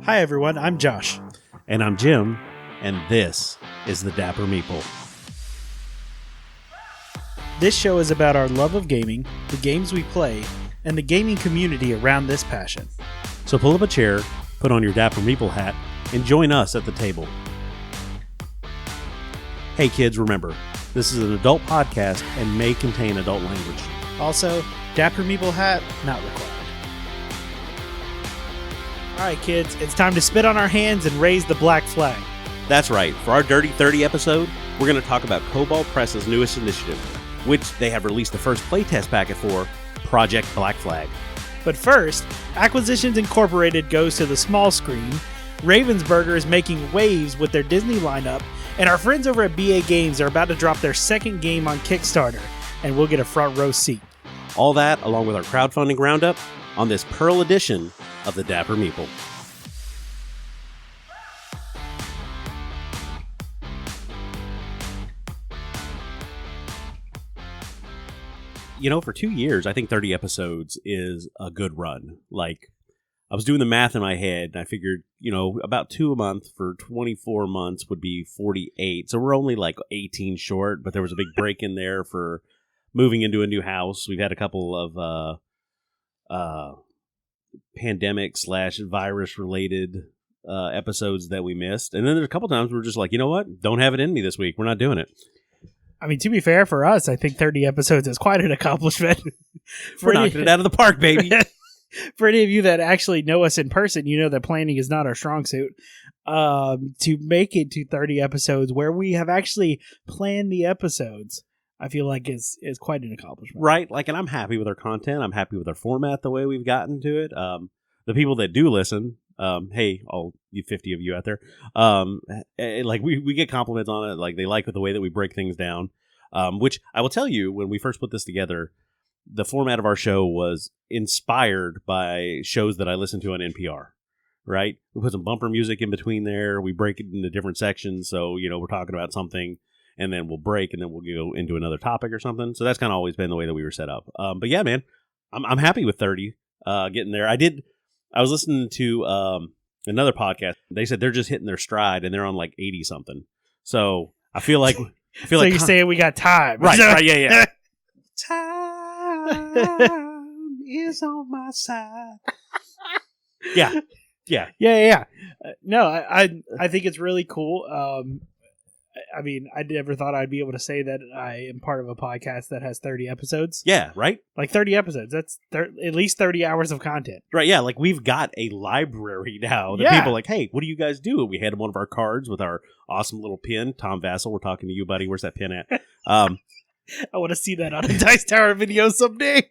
Hi everyone, I'm Josh. And I'm Jim, and this is the Dapper Meeple. This show is about our love of gaming, the games we play, and the gaming community around this passion. So pull up a chair, put on your Dapper Meeple hat, and join us at the table. Hey kids, remember, this is an adult podcast and may contain adult language. Also, Dapper Meeple hat not required. Alright kids, it's time to spit on our hands and raise the black flag. That's right, for our Dirty 30 episode, we're going to talk about Kobald Press's newest initiative, which they have released the first playtest packet for, Project Black Flag. But first, Acquisitions Incorporated goes to the small screen, Ravensburger is making waves with their Disney lineup, and our friends over at BA Games are about to drop their second game on Kickstarter, and we'll get a front row seat. All that, along with our crowdfunding roundup, on this Pearl edition of the Dapper Meeple. You know, for 2 years, I think 30 episodes is a good run. Like, I was doing the math in my head, and I figured, about 2 a month for 24 months would be 48. So we're only like 18 short, but there was a big break in there for moving into a new house. We've had a couple of pandemic/virus-related episodes that we missed. And then there's a couple times we're just like, you know what? Don't have it in me this week. We're not doing it. I mean, to be fair, for us, I think 30 episodes is quite an accomplishment. We're knocking it out of the park, baby. For any of you that actually know us in person, you know that planning is not our strong suit. To make it to 30 episodes where we have actually planned the episodes, I feel like is quite an accomplishment. Right. Like, and I'm happy with our content. I'm happy with our format, the way we've gotten to it. The people that do listen, hey, all you 50 of you out there, like we get compliments on it. Like, they like the way that we break things down, which I will tell you, when we first put this together, the format of our show was inspired by shows that I listened to on NPR, right? We put some bumper music in between there. We break it into different sections. So, we're talking about something, and then we'll break, and then we'll go into another topic or something. So that's kind of always been the way that we were set up. But yeah, man, I'm happy with 30 getting there. I was listening to another podcast. They said they're just hitting their stride, and they're on like 80 something. So I feel like so you're saying we got time, right? Right? Yeah. Time is on my side. Yeah. No, I think it's really cool. I mean, I never thought I'd be able to say that I am part of a podcast that has 30 episodes. Yeah, right? Like 30 episodes. That's at least 30 hours of content. Right, yeah. Like, we've got a library now that people are like, hey, what do you guys do? We had one of our cards with our awesome little pin. Tom Vassell, we're talking to you, buddy. Where's that pin at? I want to see that on a Dice Tower video someday.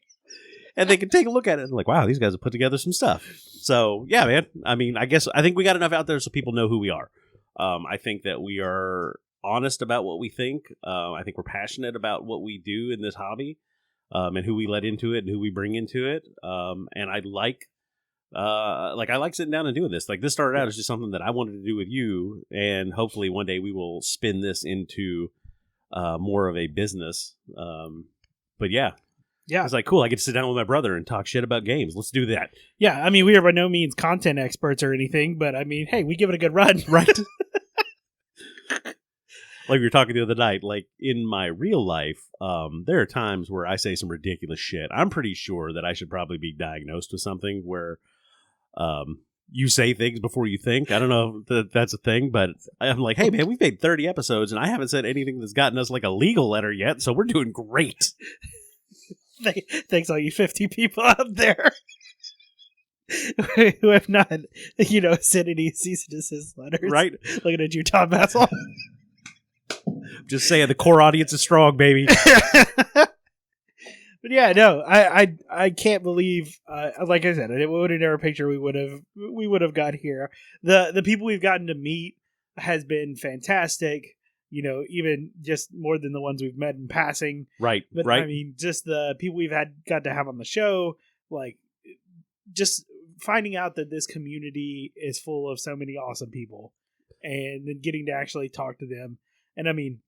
And they can take a look at it and like, wow, these guys have put together some stuff. So, yeah, man. I mean, I think we got enough out there so people know who we are. I think that we are honest about what we think. I think we're passionate about what we do in this hobby, and who we let into it and who we bring into it. And I like sitting down and doing this. Like, this started out as just something that I wanted to do with you, and hopefully one day we will spin this into more of a business. But yeah. It's like, cool, I get to sit down with my brother and talk shit about games. Let's do that. Yeah, I mean, we are by no means content experts or anything, but I mean, hey, we give it a good run. Right? Like we were talking the other night, like, in my real life, there are times where I say some ridiculous shit. I'm pretty sure that I should probably be diagnosed with something where you say things before you think. I don't know if that's a thing, but I'm like, hey, man, we've made 30 episodes, and I haven't said anything that's gotten us like a legal letter yet, so we're doing great. Thanks, all you 50 people out there who have not, sent any cease and desist letters. Right? Looking at you, Tom Vassell. Just saying, the core audience is strong, baby. But yeah, no, I can't believe, like I said, I would have never pictured we would have got here. The people we've gotten to meet has been fantastic. Even just more than the ones we've met in passing. Right. But right. I mean, just the people we've got to have on the show, like, just finding out that this community is full of so many awesome people, and then getting to actually talk to them. And I mean,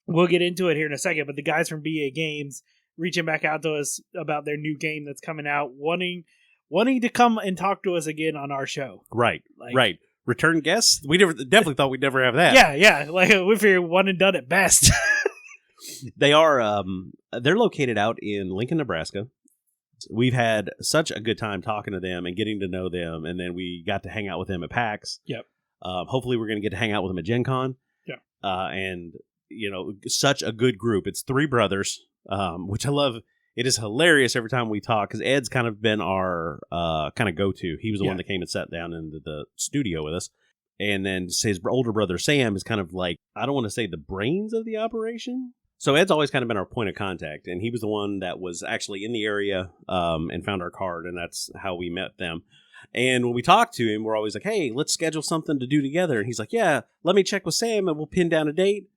we'll get into it here in a second, but the guys from BA Games reaching back out to us about their new game that's coming out, wanting wanting to come and talk to us again on our show. Right, Like, right. Return guests? We definitely thought we'd never have that. Yeah. Like, we figure one and done at best. They are, they're located out in Lincoln, Nebraska. We've had such a good time talking to them and getting to know them, and then we got to hang out with them at PAX. Yep. Hopefully we're going to get to hang out with them at Gen Con. Yeah. And, such a good group. It's three brothers, which I love. It is hilarious every time we talk, because Ed's kind of been our kind of go-to. He was the one that came and sat down in the studio with us. And then his older brother, Sam, is kind of like, I don't want to say the brains of the operation. So Ed's always kind of been our point of contact, and he was the one that was actually in the area and found our card, and that's how we met them. And when we talk to him, we're always like, hey, let's schedule something to do together. And he's like, yeah, let me check with Sam, and we'll pin down a date.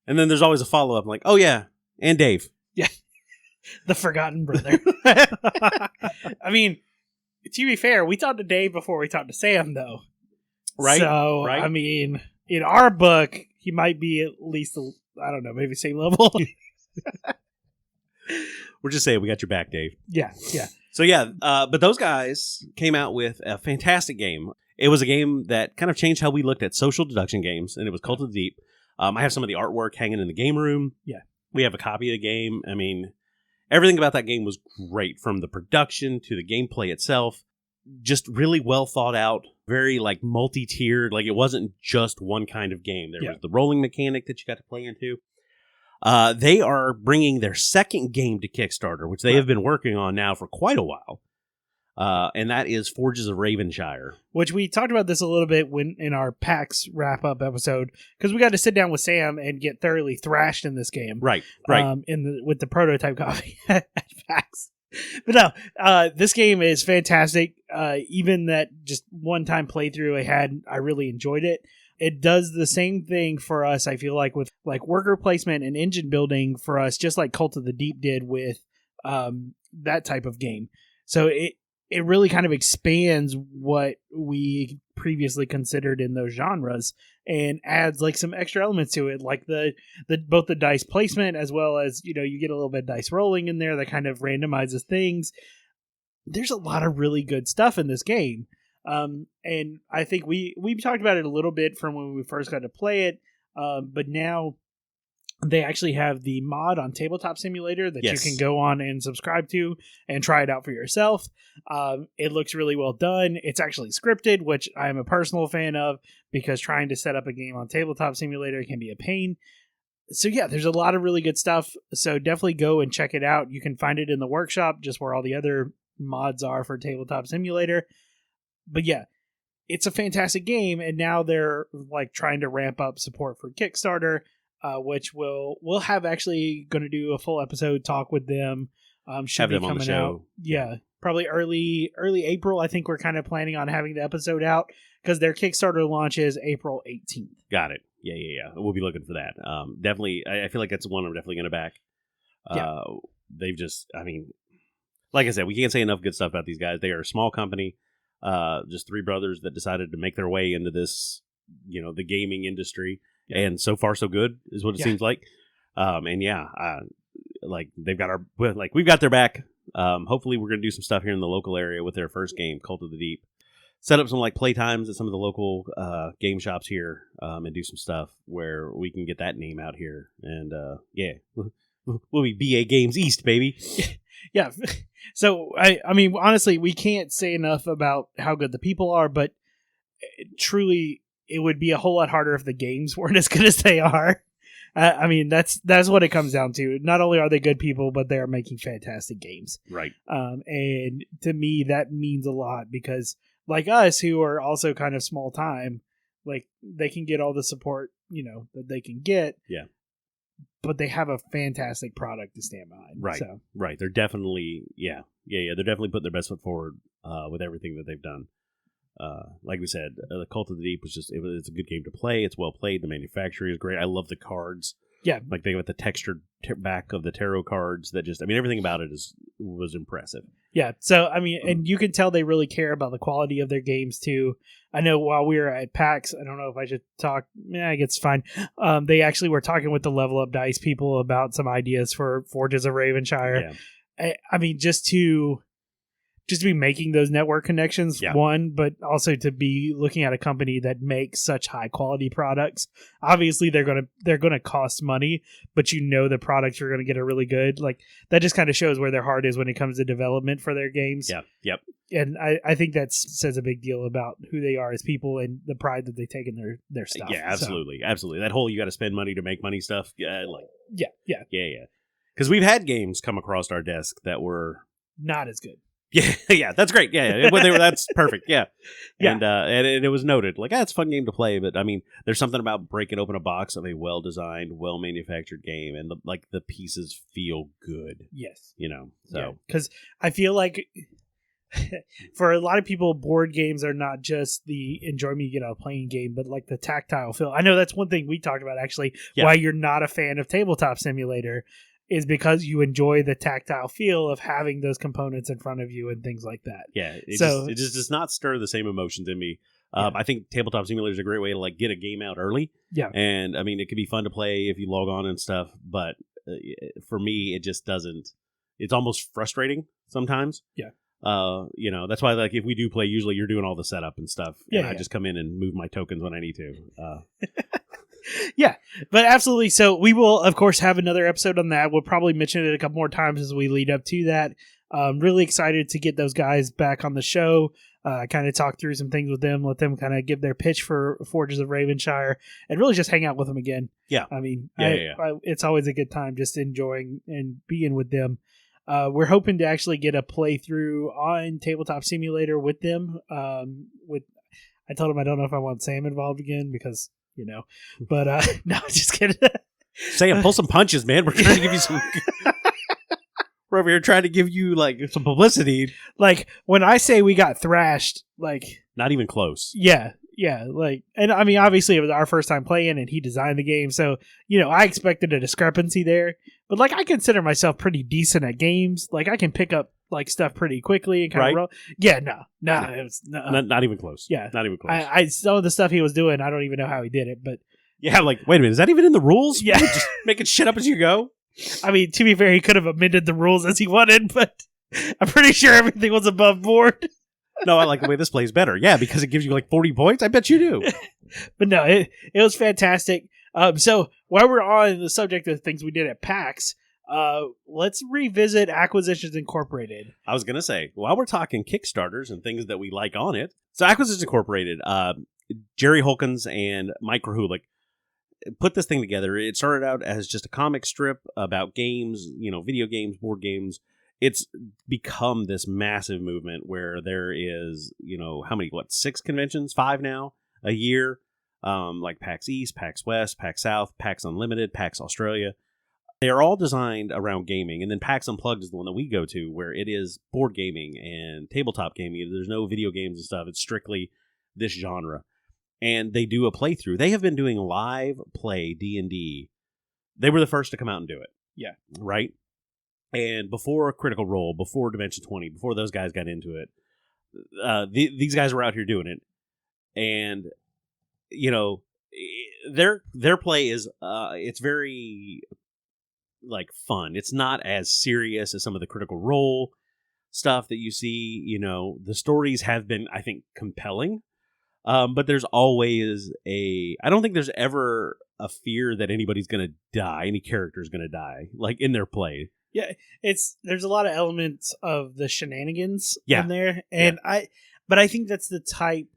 And then there's always a follow-up. I'm like, oh, yeah, and Dave. Yeah, the forgotten brother. I mean, to be fair, we talked to Dave before we talked to Sam, though. Right. So, right. I mean, in our book, he might be at least, I don't know, maybe same level. We're just saying we got your back, Dave. Yeah. So, yeah, but those guys came out with a fantastic game. It was a game that kind of changed how we looked at social deduction games, and it was Cult of the Deep. I have some of the artwork hanging in the game room. Yeah. We have a copy of the game. I mean, everything about that game was great, from the production to the gameplay itself. Just really well thought out, very like multi-tiered. Like, it wasn't just one kind of game. There was the rolling mechanic that you got to play into. They are bringing their second game to Kickstarter, which they have been working on now for quite a while. And that is Forges of Ravenshire. Which we talked about this a little bit in our PAX wrap-up episode, because we got to sit down with Sam and get thoroughly thrashed in this game. Right. With the prototype copy at PAX. But no, this game is fantastic. Even that just one-time playthrough I really enjoyed it. It does the same thing for us, I feel like, with like worker placement and engine building for us, just like Cult of the Deep did with that type of game. So it really kind of expands what we previously considered in those genres and adds like some extra elements to it, like the both the dice placement as well as, you get a little bit of dice rolling in there that kind of randomizes things. There's a lot of really good stuff in this game. And I think we talked about it a little bit from when we first got to play it. But now they actually have the mod on Tabletop Simulator that you can go on and subscribe to and try it out for yourself. It looks really well done. It's actually scripted, which I'm a personal fan of, because trying to set up a game on Tabletop Simulator can be a pain. So yeah, there's a lot of really good stuff. So definitely go and check it out. You can find it in the workshop, just where all the other mods are for Tabletop Simulator. But yeah, it's a fantastic game, and now they're like trying to ramp up support for Kickstarter, which we'll have actually going to do a full episode talk with them. Should have be them coming on the show. out. Yeah, probably early April. I think we're kind of planning on having the episode out, because their Kickstarter launch is April 18th. Got it. Yeah. We'll be looking for that. Definitely, I feel like that's one I'm definitely going to back. They've just, I mean, like I said, we can't say enough good stuff about these guys. They are a small company. Just three brothers that decided to make their way into this, the gaming industry, and so far so good is what it seems like. Like they've got we've got their back. Hopefully we're going to do some stuff here in the local area with their first game, Cult of the Deep. Set up some like play times at some of the local game shops here, and do some stuff where we can get that name out here. And we'll be BA Games East, baby. Yeah. So, I mean, honestly, we can't say enough about how good the people are, but truly, it would be a whole lot harder if the games weren't as good as they are. I mean, that's what it comes down to. Not only are they good people, but they are making fantastic games. Right. And to me, that means a lot, because like us, who are also kind of small time, like they can get all the support, that they can get. Yeah. But they have a fantastic product to stand behind. Right. So. Right. They're definitely, They're definitely putting their best foot forward with everything that they've done. Like we said, the Cult of the Deep it's a good game to play. It's well played. The manufacturing is great. I love the cards. Yeah. Like they got the textured back of the tarot cards everything about it was impressive. Yeah. So, I mean, and you can tell they really care about the quality of their games too. I know while we were at PAX, I don't know if I should talk. I guess it's fine. They actually were talking with the Level Up Dice people about some ideas for Forges of Ravenshire. Yeah. I mean, just to just to be making those network connections, Yeah. one, but also to be looking at a company that makes such high quality products. Obviously, they're gonna cost money, but the products you're gonna get are really good. Like that just kind of shows where their heart is when it comes to development for their games. Yeah. Yep. And I think that says a big deal about who they are as people and the pride that they take in their stuff. Yeah, absolutely, absolutely. That whole you got to spend money to make money stuff. Yeah, Yeah. Because we've had games come across our desk that were Not as good. Yeah, that's great. Yeah, but that's perfect. Yeah, Yeah. And it was noted like it's a fun game to play, but I mean, there's something about breaking open a box of a well designed, well manufactured game, and the pieces feel good. Yes. So because I feel like for a lot of people, board games are not just the enjoyment you get out of playing a game, but like the tactile feel. I know that's one thing we talked about actually. Yeah. Why you're not a fan of Tabletop Simulator is because you enjoy the tactile feel of having those components in front of you and things like that. Yeah, it just does not stir the same emotions in me. I think Tabletop Simulator is a great way to like get a game out early. Yeah, and I mean it can be fun to play if you log on and stuff, but for me it just doesn't. It's almost frustrating sometimes. Yeah. That's why like if we do play, usually you're doing all the setup and stuff. Yeah, and I just come in and move my tokens when I need to. Yeah, but absolutely. So we will, of course, have another episode on that. We'll probably mention it a couple more times as we lead up to that. Really excited to get those guys back on the show. Kind of talk through some things with them, let them kind of give their pitch for Forges of Ravenshire, and really just hang out with them again. Yeah, I mean, it's always a good time just enjoying and being with them. We're hoping to actually get a playthrough on Tabletop Simulator with them. I told them I don't know if I want Sam involved again because, but no, just kidding. Sam, pull some punches, man. We're trying to give you some. We're over here trying to give you like some publicity. Like when I say we got thrashed, like not even close. Yeah. Like, and I mean, obviously it was our first time playing, and he designed the game, so I expected a discrepancy there. But like, I consider myself pretty decent at games. Like, I can pick up like stuff pretty quickly and kind of roll. Yeah, no, it was not even close. Yeah, not even close. I some of the stuff he was doing, I don't even know how he did it, but yeah, like wait a minute, is that even in the rules? Yeah, just making shit up as you go. I mean, to be fair, he could have amended the rules as he wanted, but I'm pretty sure everything was above board. No, I like the way this plays better. Yeah, because it gives you like 40 points. I bet you do. But no, it was fantastic. So while we're on the subject of things we did at PAX, let's revisit Acquisitions Incorporated. I was going to say, while we're talking Kickstarters and things that we like on it, so Acquisitions Incorporated, Jerry Holkins and Mike Rahulik put this thing together. It started out as just a comic strip about games, video games, board games. It's become this massive movement where there is, how many, 6 conventions, 5 now a year, like PAX East, PAX West, PAX South, PAX Unlimited, PAX Australia. They are all designed around gaming. And then PAX Unplugged is the one that we go to where it is board gaming and tabletop gaming. There's no video games and stuff. It's strictly this genre. And they do a playthrough. They have been doing live play D&D. They were the first to come out and do it. Yeah. Right? And before Critical Role, before Dimension 20, before those guys got into it, these guys were out here doing it. And, their play is, it's very, like, fun. It's not as serious as some of the Critical Role stuff that you see. The stories have been, I think, compelling. But there's always I don't think there's ever a fear that anybody's going to die, any character's going to die, like, in their play. Yeah, there's a lot of elements of the shenanigans in there, and I think that's the type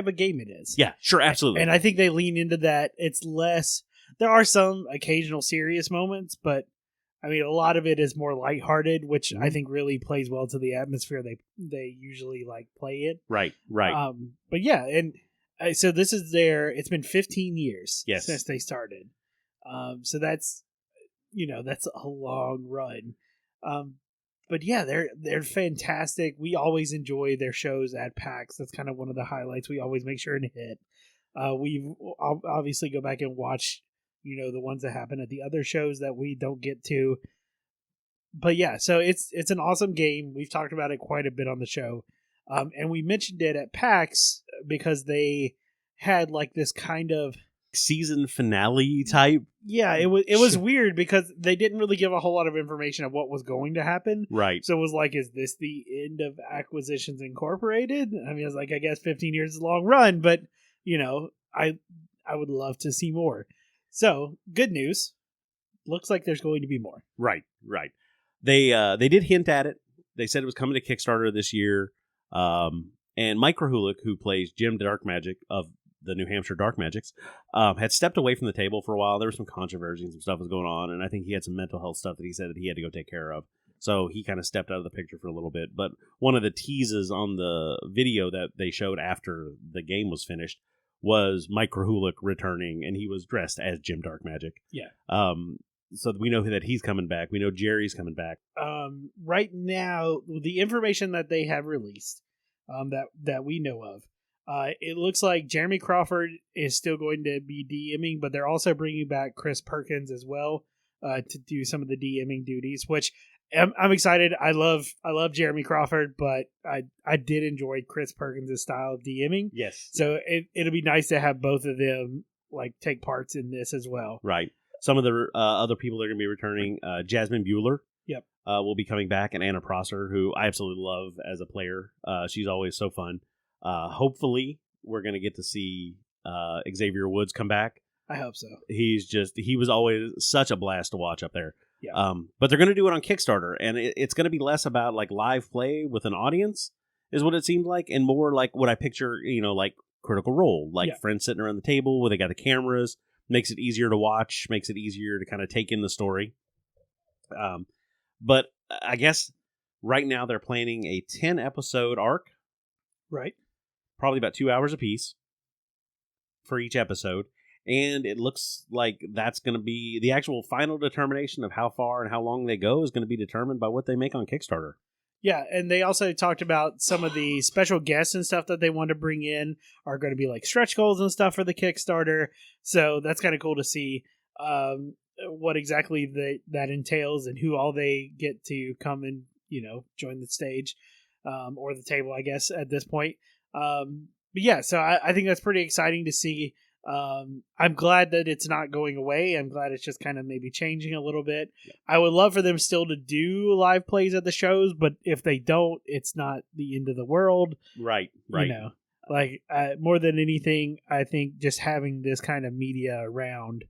of game it is. Yeah, sure, absolutely. And I think they lean into that. It's less. There are some occasional serious moments, but I mean, a lot of it is more lighthearted, which I think really plays well to the atmosphere they usually like play it. Right. But yeah, and so this is it's been 15 years since they started. So that's a long run. But yeah, they're fantastic. We always enjoy their shows at PAX. That's kind of one of the highlights we always make sure to hit. We obviously go back and watch, the ones that happen at the other shows that we don't get to. But yeah, so it's an awesome game. We've talked about it quite a bit on the show. And we mentioned it at PAX because they had like this kind of season finale type. Yeah, it was weird because they didn't really give a whole lot of information of what was going to happen. Right. So it was like, is this the end of Acquisitions Incorporated? I mean, I was like, I guess 15 years is a long run, but I would love to see more. So, good news. Looks like there's going to be more. Right. They did hint at it. They said it was coming to Kickstarter this year. And Mike Krahulik, who plays Jim Dark Magic of the New Hampshire Dark Magics, had stepped away from the table for a while. There was some controversy and some stuff was going on, and I think he had some mental health stuff that he said that he had to go take care of. So he kind of stepped out of the picture for a little bit. But one of the teases on the video that they showed after the game was finished was Mike Krahulik returning, and he was dressed as Jim Dark Magic. Yeah. So we know that he's coming back. We know Jerry's coming back. Right now, the information that they have released, that we know of, it looks like Jeremy Crawford is still going to be DMing, but they're also bringing back Chris Perkins as well to do some of the DMing duties, which I'm excited. I love Jeremy Crawford, but I did enjoy Chris Perkins' style of DMing. Yes. So it'll be nice to have both of them like take parts in this as well. Right. Some of the other people that are going to be returning, Jasmine Bueller. Yep. Will be coming back, and Anna Prosser, who I absolutely love as a player. She's always so fun. Hopefully, we're going to get to see Xavier Woods come back. I hope so. He was always such a blast to watch up there. Yeah. But they're going to do it on Kickstarter, and it's going to be less about like live play with an audience, is what it seemed like, and more like what I picture, like Critical Role, like friends sitting around the table where they got the cameras. Makes it easier to watch, makes it easier to kind of take in the story. But I guess right now they're planning a 10-episode arc. Right. Probably about 2 hours apiece for each episode. And it looks like that's going to be the actual final determination of how far and how long they go is going to be determined by what they make on Kickstarter. Yeah, and they also talked about some of the special guests and stuff that they want to bring in are going to be like stretch goals and stuff for the Kickstarter. So that's kind of cool to see what exactly that entails and who all they get to come and, join the stage or the table, I guess, at this point. But yeah, so I think that's pretty exciting to see. I'm glad that it's not going away. I'm glad it's just kind of maybe changing a little bit. Yeah. I would love for them still to do live plays at the shows, but if they don't, it's not the end of the world. Right. More than anything, I think just having this kind of media around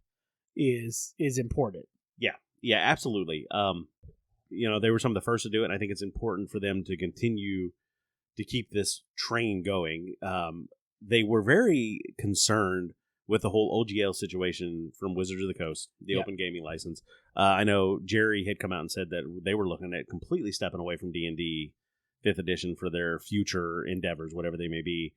is important. Yeah, absolutely. They were some of the first to do it, and I think it's important for them to continue to keep this train going. They were very concerned with the whole OGL situation from Wizards of the Coast, the open gaming license. I know Jerry had come out and said that they were looking at completely stepping away from D&D 5th edition for their future endeavors, whatever they may be.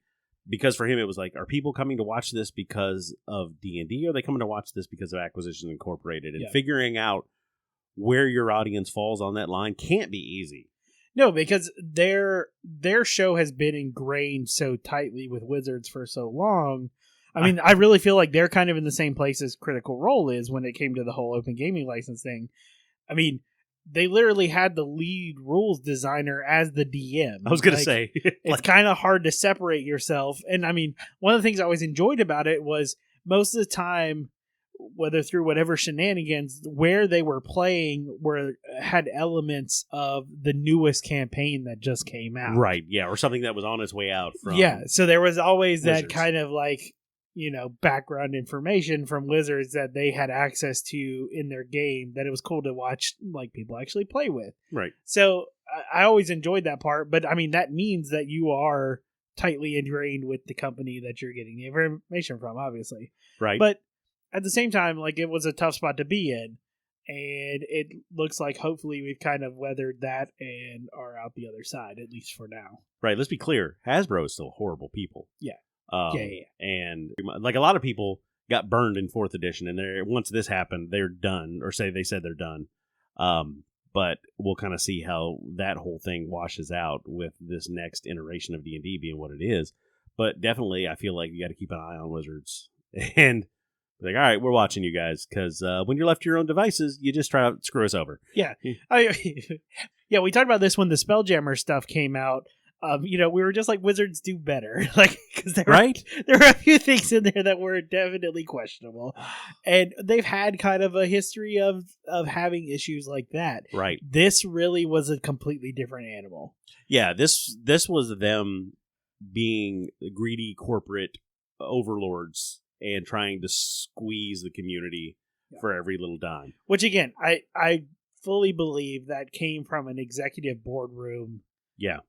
Because for him, it was like, are people coming to watch this because of D&D, or are they coming to watch this because of Acquisitions Incorporated? And figuring out where your audience falls on that line can't be easy. No, because their show has been ingrained so tightly with Wizards for so long. I mean, I really feel like they're kind of in the same place as Critical Role is when it came to the whole open gaming license thing. I mean, they literally had the lead rules designer as the DM. I was going to say. It's kind of hard to separate yourself. And I mean, one of the things I always enjoyed about it was most of the time, whether through whatever shenanigans, where they were playing had elements of the newest campaign that just came out. Right, yeah, or something that was on its way out from so there was always Wizards. That kind of like, background information from Wizards that they had access to in their game that it was cool to watch like people actually play with. Right. So I always enjoyed that part, but I mean, that means that you are tightly ingrained with the company that you're getting the information from, obviously. Right. But at the same time, like, it was a tough spot to be in, and it looks like hopefully we've kind of weathered that and are out the other side, at least for now. Right. Let's be clear. Hasbro is still horrible people. Yeah. And like a lot of people got burned in 4th edition, and once this happened, they're done, or they said they're done. But we'll kind of see how that whole thing washes out with this next iteration of D&D being what it is. But definitely, I feel like you got to keep an eye on Wizards and like, all right, we're watching you guys, because when you're left to your own devices, you just try to screw us over. Yeah. We talked about this when the Spelljammer stuff came out. We were just like, Wizards do better. Like, because there were a few things in there that were definitely questionable. And they've had kind of a history of having issues like that. Right. This really was a completely different animal. Yeah, this was them being greedy corporate overlords and trying to squeeze the community for every little dime. Which, again, I fully believe that came from an executive boardroom. Yeah.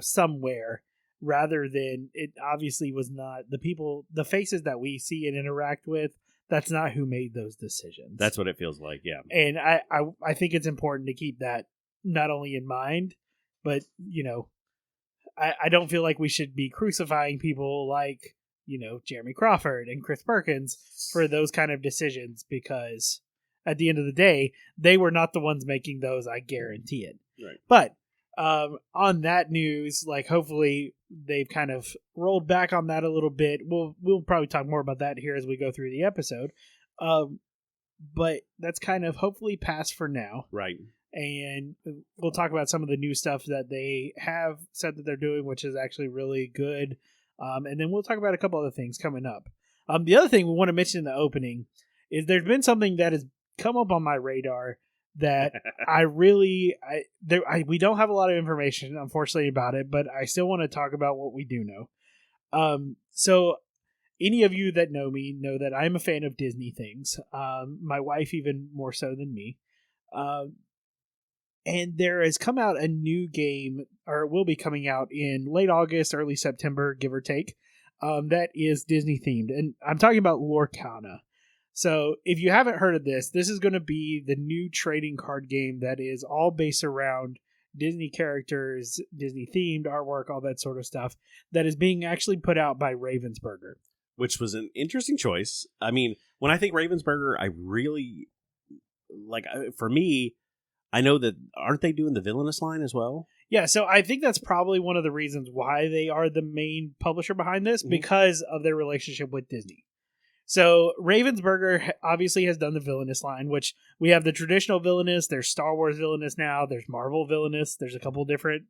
Somewhere, rather than it obviously was not the faces that we see and interact with. That's not who made those decisions. That's what it feels like. Yeah. And I think it's important to keep that not only in mind, but, I don't feel like we should be crucifying people like, Jeremy Crawford and Chris Perkins for those kind of decisions, because at the end of the day, they were not the ones making those. I guarantee it. Right. But on that news, like, hopefully they've kind of rolled back on that a little bit. We'll probably talk more about that here as we go through the episode. But that's kind of hopefully past for now. Right. And we'll talk about some of the new stuff that they have said that they're doing, which is actually really good. And then we'll talk about a couple other things coming up. The other thing we want to mention in the opening is there's been something that has come up on my radar that we don't have a lot of information, unfortunately, about it, but I still want to talk about what we do know. So any of you that know me know that I'm a fan of Disney things. My wife even more so than me. And there has come out a new game, or it will be coming out in late August, early September, give or take, that is Disney themed. And I'm talking about Lorcana. So if you haven't heard of this is going to be the new trading card game that is all based around Disney characters, Disney themed artwork, all that sort of stuff, that is being actually put out by Ravensburger. Which was an interesting choice. I mean, when I think Ravensburger, I really, for me, I know that, aren't they doing the Villainous line as well? Yeah, so I think that's probably one of the reasons why they are the main publisher behind this, because of their relationship with Disney. So Ravensburger obviously has done the Villainous line, which we have the traditional Villainous, there's Star Wars Villainous now, there's Marvel Villainous, there's a couple different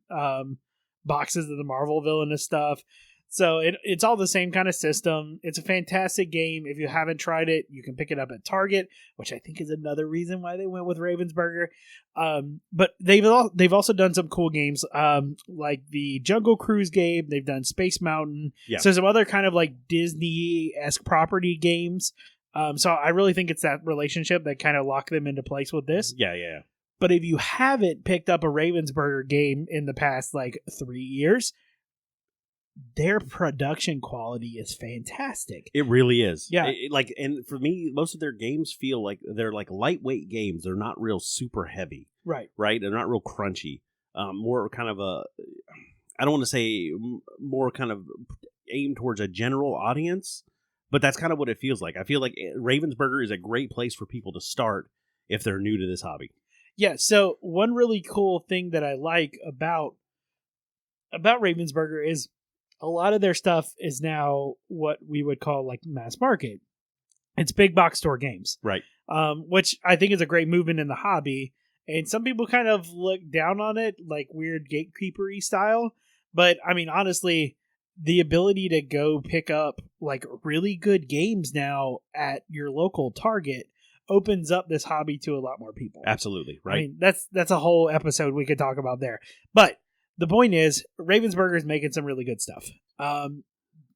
boxes of the Marvel Villainous stuff. So it's all the same kind of system. It's a fantastic game. If you haven't tried it, you can pick it up at Target, which I think is another reason why they went with Ravensburger. But they've also done some cool games, like the Jungle Cruise game. They've done Space Mountain. Yeah. So some other kind of like Disney-esque property games. So I really think it's that relationship that kind of locked them into place with this. Yeah. But if you haven't picked up a Ravensburger game in the past 3 years, their production quality is fantastic. It really is. Yeah. And for me, most of their games feel like they're like lightweight games. They're not real super heavy. Right. They're not real crunchy. More kind of I don't want to say more kind of aimed towards a general audience, but that's kind of what it feels like. I feel like Ravensburger is a great place for people to start if they're new to this hobby. Yeah. So one really cool thing that I like about Ravensburger is a lot of their stuff is now what we would call like mass market. It's big box store games. Right. Which I think is a great movement in the hobby. And some people kind of look down on it, like weird gatekeeper-y style. But I mean, honestly, the ability to go pick up like really good games now at your local Target opens up this hobby to a lot more people. Absolutely. Right. I mean, that's a whole episode we could talk about there. But the point is, Ravensburger is making some really good stuff.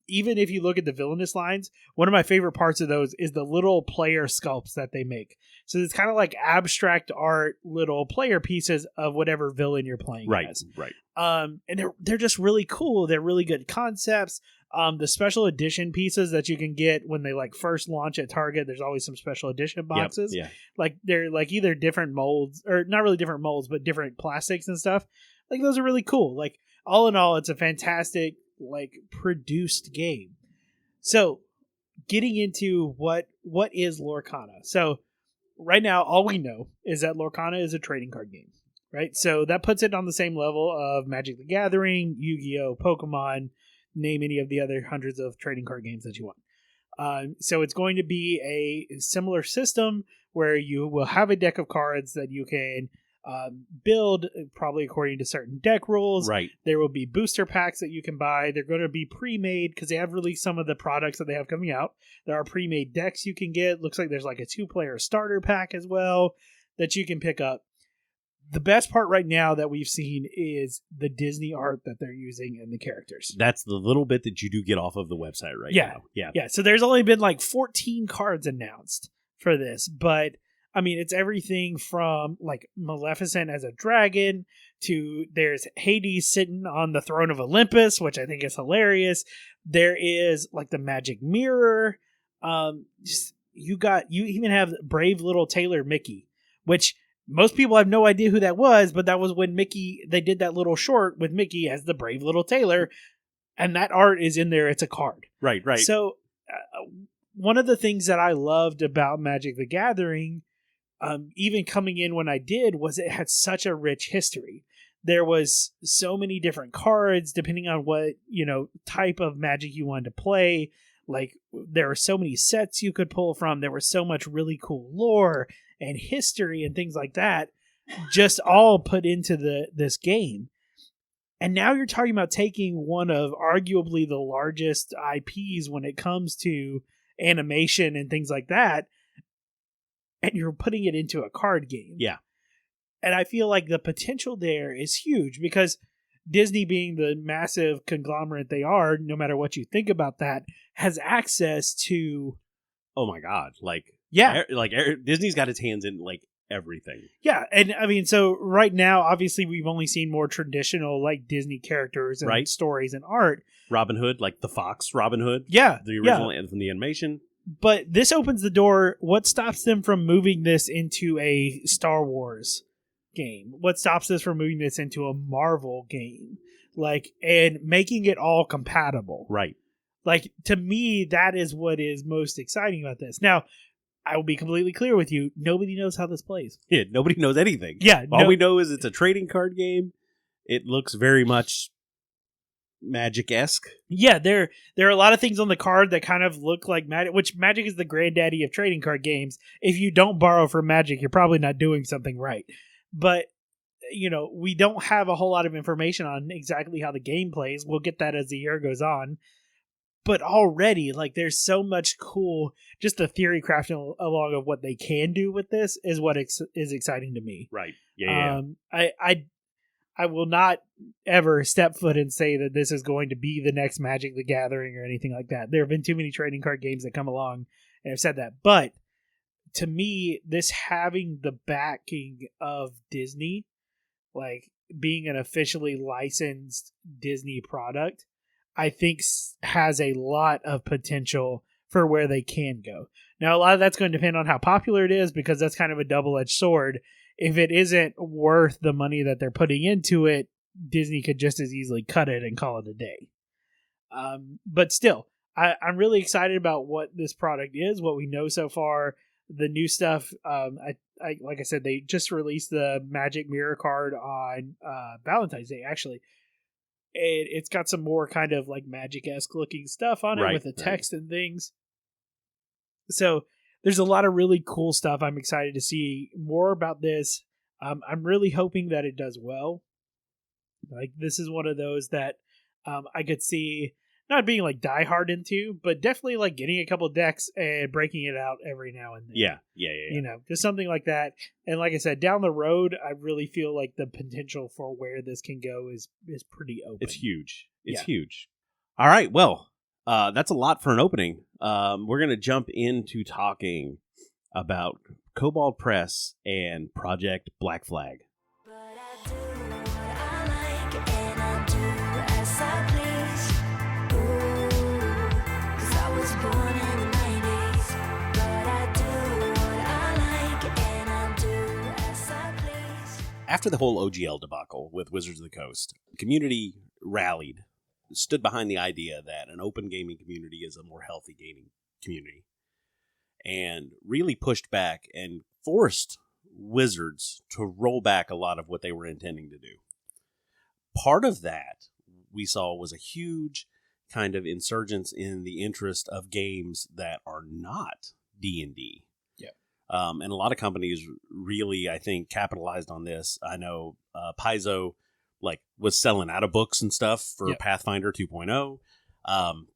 Even if you look at the Villainous lines, one of my favorite parts of those is the little player sculpts that they make. So it's kind of like abstract art, little player pieces of whatever villain you're playing as. Right. And they're just really cool. They're really good concepts. The special edition pieces that you can get when they like first launch at Target, there's always some special edition boxes. Yep, yeah. Like they're like either different molds, or not really different molds, but different plastics and stuff. Like those are really cool. Like all in all, it's a fantastic like produced game. So getting into what is Lorcana. So right now, all we know is that Lorcana is a trading card game, right? So that puts it on the same level of Magic the Gathering, Yu-Gi-Oh, Pokemon, name any of the other hundreds of trading card games that you want. So it's going to be a similar system where you will have a deck of cards that you can build, probably according to certain deck rules. Right. There will be booster packs that you can buy. They're going to be pre-made because they have released some of the products that they have coming out. There are pre-made decks you can get. Looks like there's like a 2-player starter pack as well that you can pick up. The best part right now that we've seen is the Disney art that they're using and the characters. That's the little bit that you do get off of the website right now. Yeah. So there's only been like 14 cards announced for this, but I mean, it's everything from like Maleficent as a dragon to there's Hades sitting on the throne of Olympus, which I think is hilarious. There is like the magic mirror. You even have brave little Tailor Mickey, which most people have no idea who that was, but that was when they did that little short with Mickey as the brave little tailor, and that art is in there. It's a card. Right. So one of the things that I loved about Magic the Gathering, even coming in when I did, was it had such a rich history. There was so many different cards, depending on what, type of Magic you wanted to play. Like, there were so many sets you could pull from. There was so much really cool lore and history and things like that, just all put into this game. And now you're talking about taking one of arguably the largest IPs when it comes to animation and things like that, and you're putting it into a card game. Yeah. And I feel like the potential there is huge because Disney, being the massive conglomerate they are, no matter what you think about that, has access to... Oh my God. Yeah. Disney's got its hands in everything. Yeah. And I mean, so right now, obviously, we've only seen more traditional Disney characters and stories and art. Robin Hood, like the Fox Robin Hood. Yeah. The original and from the animation. But this opens the door. What stops them from moving this into a Star Wars game? What stops this from moving this into a Marvel game? And making it all compatible. Right. To me, that is what is most exciting about this. Now, I will be completely clear with you. Nobody knows how this plays. Yeah, nobody knows anything. Yeah. All we know is it's a trading card game. It looks very much Magic-esque. Yeah, there are a lot of things on the card that kind of look like Magic, which Magic is the granddaddy of trading card games. If you don't borrow from Magic, you're probably not doing something right. But, we don't have a whole lot of information on exactly how the game plays. We'll get that as the year goes on. But already, there's so much cool, just the theory crafting along of what they can do with this is what is exciting to me. Right. Yeah. I will not ever step foot and say that this is going to be the next Magic the Gathering or anything like that. There have been too many trading card games that come along and have said that. But to me, this having the backing of Disney, being an officially licensed Disney product, I think has a lot of potential for where they can go. Now, a lot of that's going to depend on how popular it is, because that's kind of a double-edged sword. If it isn't worth the money that they're putting into it, Disney could just as easily cut it and call it a day. But still, I'm really excited about what this product is, what we know so far, the new stuff. Like I said, they just released the Magic Mirror card on Valentine's Day, actually. It's got some more kind of Magic-esque looking stuff on it with the text and things. So there's a lot of really cool stuff. I'm excited to see more about this. I'm really hoping that it does well. This is one of those that I could see not being diehard into, but definitely getting a couple decks and breaking it out every now and then. Yeah. Just something like that. And like I said, down the road, I really feel like the potential for where this can go is pretty open. It's huge. It's huge. All right. Well, that's a lot for an opening. We're going to jump into talking about Kobald Press and Project Black Flag. After the whole OGL debacle with Wizards of the Coast, the community rallied, stood behind the idea that an open gaming community is a more healthy gaming community, and really pushed back and forced Wizards to roll back a lot of what they were intending to do. Part of that we saw was a huge kind of insurgence in the interest of games that are not D&D. Yeah. And a lot of companies really, I think, capitalized on this. I know Paizo was selling out of books and stuff for Pathfinder 2.0.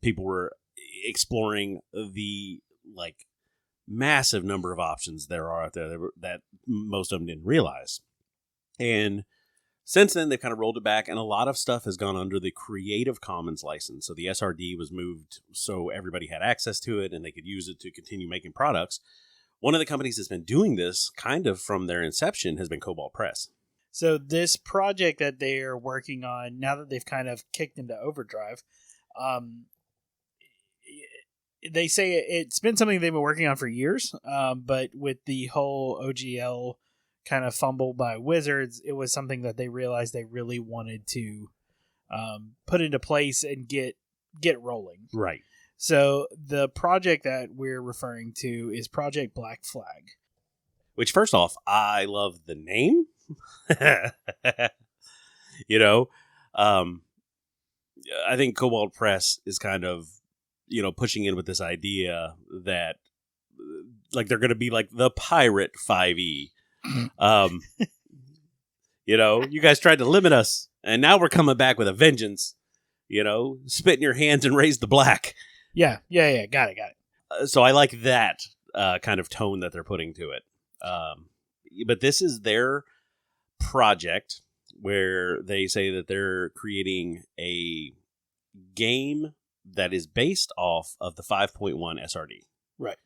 People were exploring the massive number of options there are out there that most of them didn't realize. And since then, they've kind of rolled it back, and a lot of stuff has gone under the Creative Commons license. So the SRD was moved so everybody had access to it and they could use it to continue making products. One of the companies that's been doing this kind of from their inception has been Kobald Press. So this project that they are working on, now that they've kind of kicked into overdrive, they say it's been something they've been working on for years, but with the whole OGL kind of fumble by Wizards, it was something that they realized they really wanted to put into place and get rolling. Right. So the project that we're referring to is Project Black Flag. Which, first off, I love the name. I think Kobald Press is kind of, pushing in with this idea that they're going to be like the pirate 5e. You guys tried to limit us, and now we're coming back with a vengeance. Spit in your hands and raise the black. Yeah. Got it. So I like that kind of tone that they're putting to it. But this is their project where they say that they're creating a game that is based off of the 5.1 SRD. Right.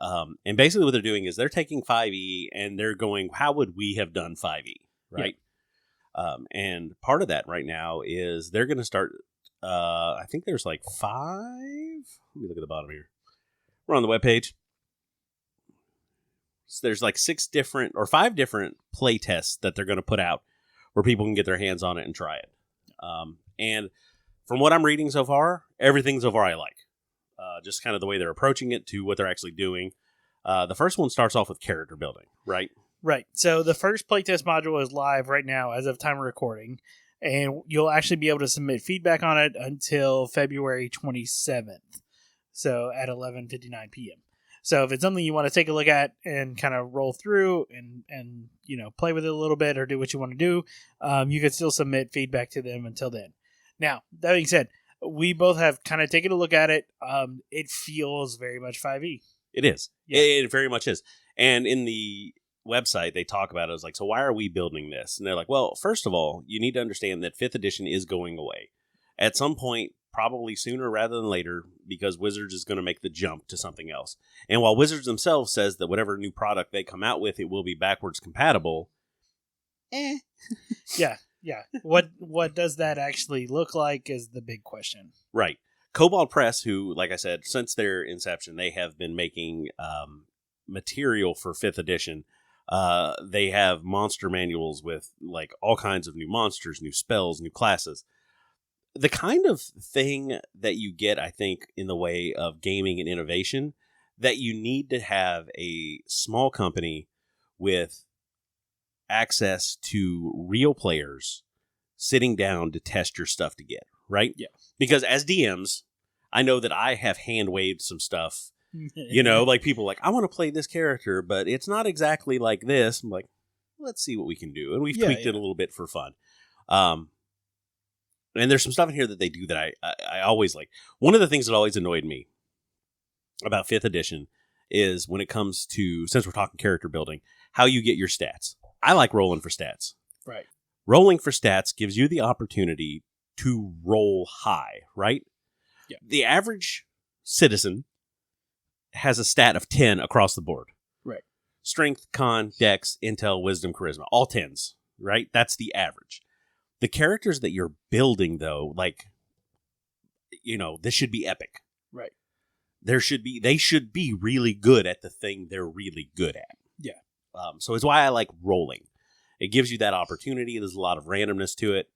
And basically what they're doing is they're taking 5e and they're going, how would we have done 5e? Right. Yeah. And part of that right now is they're going to start, I think there's 5. Let me look at the bottom here. We're on the webpage. So there's 6 different or 5 different play tests that they're going to put out where people can get their hands on it and try it. And from what I'm reading so far, everything so far I like. Just kind of the way they're approaching it to what they're actually doing. The first one starts off with character building, right? Right. So the first playtest module is live right now as of time of recording, and you'll actually be able to submit feedback on it until February 27th. So at 11:59 p.m. So if it's something you want to take a look at and kind of roll through and play with it a little bit or do what you want to do, you can still submit feedback to them until then. Now, that being said, we both have kind of taken a look at it. It feels very much 5e. It is. Yeah. It very much is. And in the website, they talk about it as so why are we building this? And they're like, well, first of all, you need to understand that 5th edition is going away. At some point, probably sooner rather than later, because Wizards is going to make the jump to something else. And while Wizards themselves says that whatever new product they come out with, it will be backwards compatible. Yeah. What does that actually look like is the big question. Right. Kobald Press, who, like I said, since their inception, they have been making material for 5th edition. They have monster manuals with all kinds of new monsters, new spells, new classes. The kind of thing that you get, I think, in the way of gaming and innovation, that you need to have a small company with access to real players sitting down to test your stuff to get, right? Yeah. Because as DMs, I know that I have hand-waved some stuff, people I want to play this character, but it's not exactly like this. I'm let's see what we can do. And we've tweaked it a little bit for fun. And there's some stuff in here that they do that I always like. One of the things that always annoyed me about 5th edition is when it comes to, since we're talking character building, how you get your stats. I like rolling for stats. Right. Rolling for stats gives you the opportunity to roll high, right? Yeah. The average citizen has a stat of 10 across the board. Right. Strength, con, dex, intel, wisdom, charisma. All 10s, right? That's the average. The characters that you're building, though, this should be epic. Right. They should be really good at the thing they're really good at. Yeah. So it's why I like rolling. It gives you that opportunity. There's a lot of randomness to it.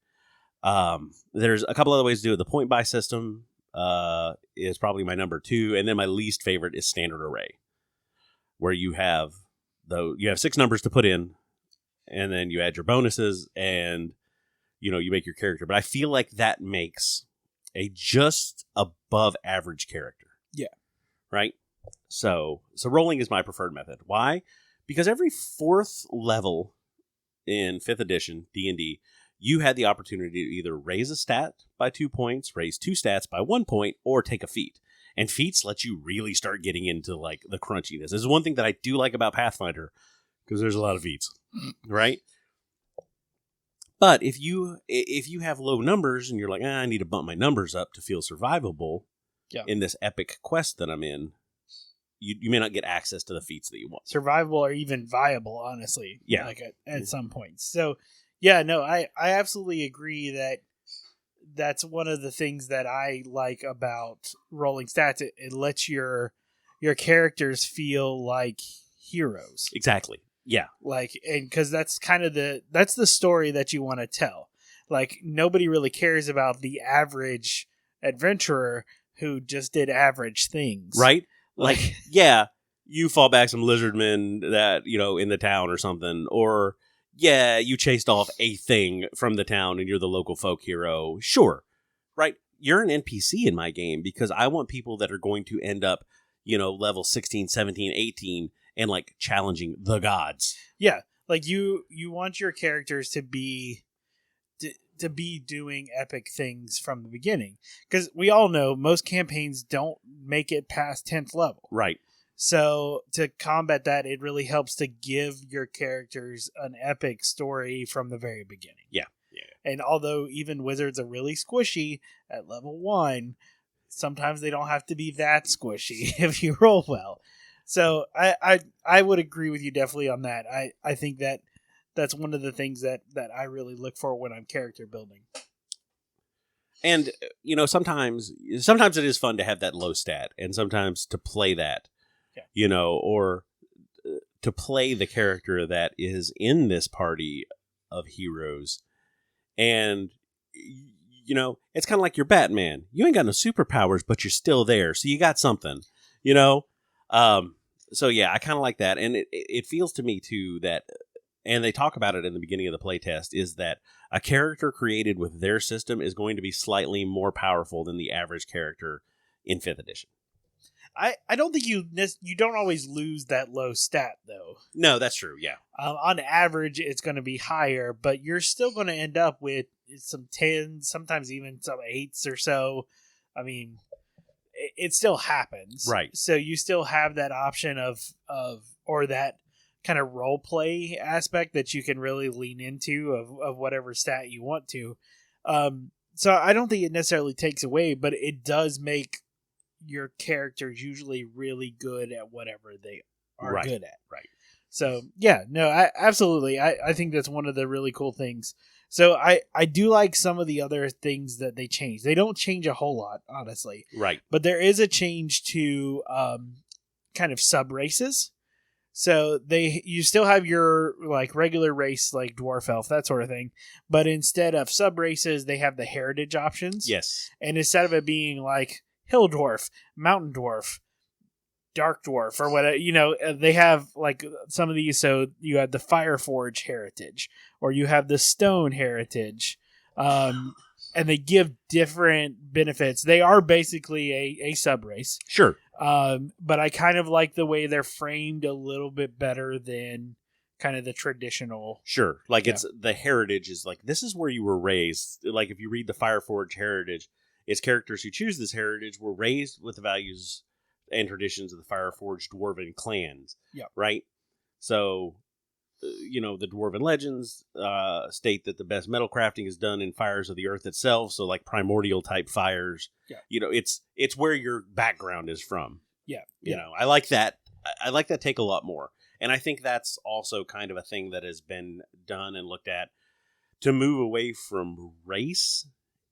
There's a couple other ways to do it. The point buy system is probably my number 2, and then my least favorite is standard array, where you have 6 numbers to put in, and then you add your bonuses, and you make your character. But I feel like that makes a just above average character. Yeah. Right? So rolling is my preferred method. Why? Because every 4th level in 5th edition D&D, you had the opportunity to either raise a stat by 2 points, raise 2 stats by 1 point, or take a feat. And feats let you really start getting into like the crunchiness. This is one thing that I do like about Pathfinder, because there's a lot of feats, right? But if you have low numbers and you're like, I need to bump my numbers up to feel survivable in this epic quest that I'm in, you may not get access to the feats that you want. Survivable or even viable, honestly. Yeah. Like at some points. So, yeah, no, I absolutely agree that that's one of the things that I like about rolling stats. It lets your characters feel like heroes. Exactly. Yeah. Like, and because that's kind of that's the story that you want to tell. Like, nobody really cares about the average adventurer who just did average things. Right? Like, yeah, you fought back some lizardmen that, in the town or something. Or, yeah, you chased off a thing from the town and you're the local folk hero. Sure. Right? You're an NPC in my game because I want people that are going to end up, level 16, 17, 18 and like challenging the gods. Yeah. Like you want your characters to be doing epic things from the beginning, because we all know most campaigns don't make it past 10th level. Right. So to combat that, it really helps to give your characters an epic story from the very beginning. Yeah. And although even wizards are really squishy at level 1, sometimes they don't have to be that squishy if you roll well. So I would agree with you definitely on that. I think that's one of the things that I really look for when I'm character building. And, sometimes it is fun to have that low stat, and sometimes to play that, or to play the character that is in this party of heroes. And, it's kind of like your Batman. You ain't got no superpowers, but you're still there. So you got something, So, yeah, I kind of like that. And it feels to me, too, that... And they talk about it in the beginning of the playtest, is that a character created with their system is going to be slightly more powerful than the average character in 5th edition. I don't think you don't always lose that low stat, though. No, that's true, yeah. On average, it's going to be higher, but you're still going to end up with some 10s, sometimes even some 8s or so. I mean, it still happens. Right. So you still have that option or that kind of role play aspect that you can really lean into of whatever stat you want to. So I don't think it necessarily takes away, but it does make your characters usually really good at whatever they are good at. Right. So yeah, no, absolutely. I think that's one of the really cool things. So I do like some of the other things that they change. They don't change a whole lot, honestly. Right. But there is a change to kind of sub races. So you still have your like regular race, like dwarf, elf, that sort of thing, but instead of sub races, they have the heritage options. Yes. And instead of it being like hill dwarf, mountain dwarf, dark dwarf, or whatever, they have like some of these. So you have the Fireforge heritage, or you have the stone heritage, and they give different benefits. They are basically a sub race. Sure. But I kind of like the way they're framed a little bit better than kind of the traditional. Sure. Like it's the heritage is like, this is where you were raised. Like if you read the Fireforge heritage, its characters who choose this heritage were raised with the values and traditions of the Fireforged dwarven clans. Yeah. Right. So, the dwarven legends state that the best metal crafting is done in fires of the earth itself. So like primordial type fires. Yeah. It's where your background is from. Yeah. I like that. I like that take a lot more. And I think that's also kind of a thing that has been done and looked at to move away from race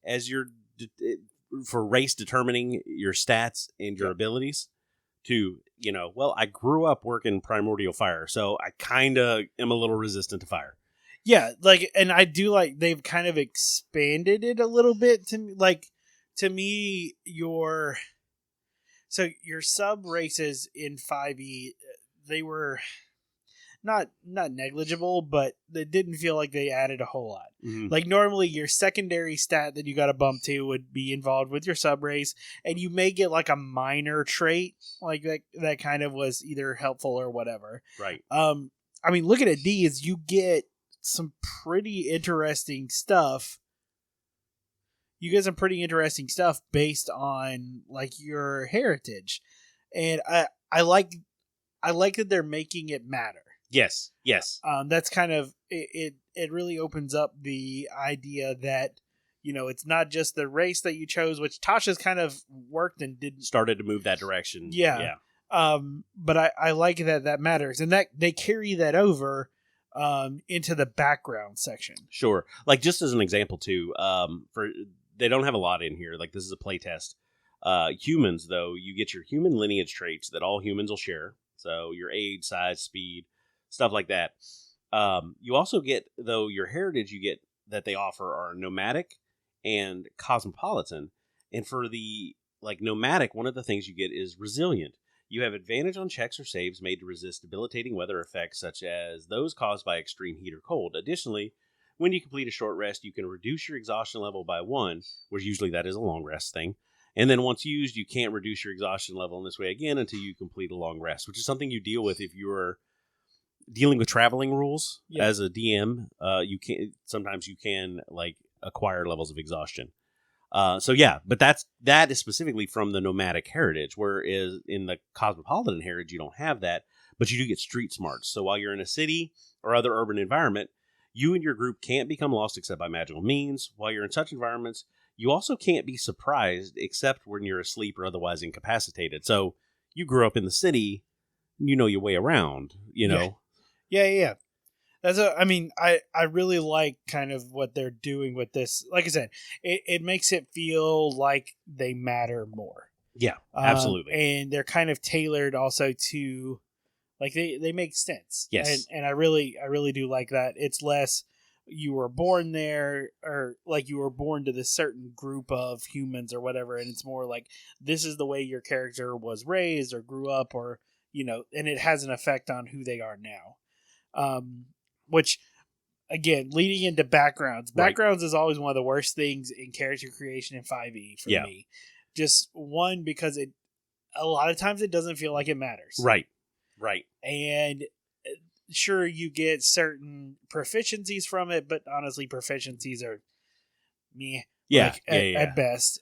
as for race determining your stats and your abilities to, I grew up working primordial fire, so I kind of am a little resistant to fire. Yeah, and I do like they've kind of expanded it a little bit to me, your sub races in 5e, not negligible, but it didn't feel like they added a whole lot. Mm-hmm. Like normally your secondary stat that you got to bump to would be involved with your sub race, and you may get like a minor trait like that kind of was either helpful or whatever. Right. I mean, looking at these, you get some pretty interesting stuff. You get some pretty interesting stuff based on like your heritage, and I like that they're making it matter. Yes. That's kind of it. It really opens up the idea that it's not just the race that you chose, which Tasha's kind of worked and did started to move that direction. Yeah. But I like that matters, and that they carry that over into the background section. Sure. Like just as an example too, they don't have a lot in here. Like this is a play test. Humans, though, you get your human lineage traits that all humans will share. So your age, size, speed, stuff like that. You also get, though, your heritage you get that they offer are nomadic and cosmopolitan. And for the nomadic, one of the things you get is resilient. You have advantage on checks or saves made to resist debilitating weather effects such as those caused by extreme heat or cold. Additionally, when you complete a short rest, you can reduce your exhaustion level by 1, which usually that is a long rest thing. And then once used, you can't reduce your exhaustion level in this way again until you complete a long rest, which is something you deal with if you're dealing with traveling rules. Yeah. As a DM. Sometimes you can acquire levels of exhaustion. But that is specifically from the nomadic heritage, whereas in the cosmopolitan heritage, you don't have that, but you do get street smarts. So while you're in a city or other urban environment, you and your group can't become lost except by magical means. While you're in such environments, you also can't be surprised except when you're asleep or otherwise incapacitated. So you grew up in the city, you know your way around, Yeah. I really like kind of what they're doing with this. Like I said, it makes it feel like they matter more. Yeah, absolutely. And they're kind of tailored also to, they make sense. Yes. And I really do like that. It's less you were born there, or you were born to this certain group of humans or whatever, and it's more like this is the way your character was raised or grew up, or and it has an effect on who they are now. Which, again, leading into backgrounds. Backgrounds is always one of the worst things in character creation in 5e for me. Just one, because a lot of times it doesn't feel like it matters. Right. And sure, you get certain proficiencies from it, but honestly, proficiencies are meh. At best.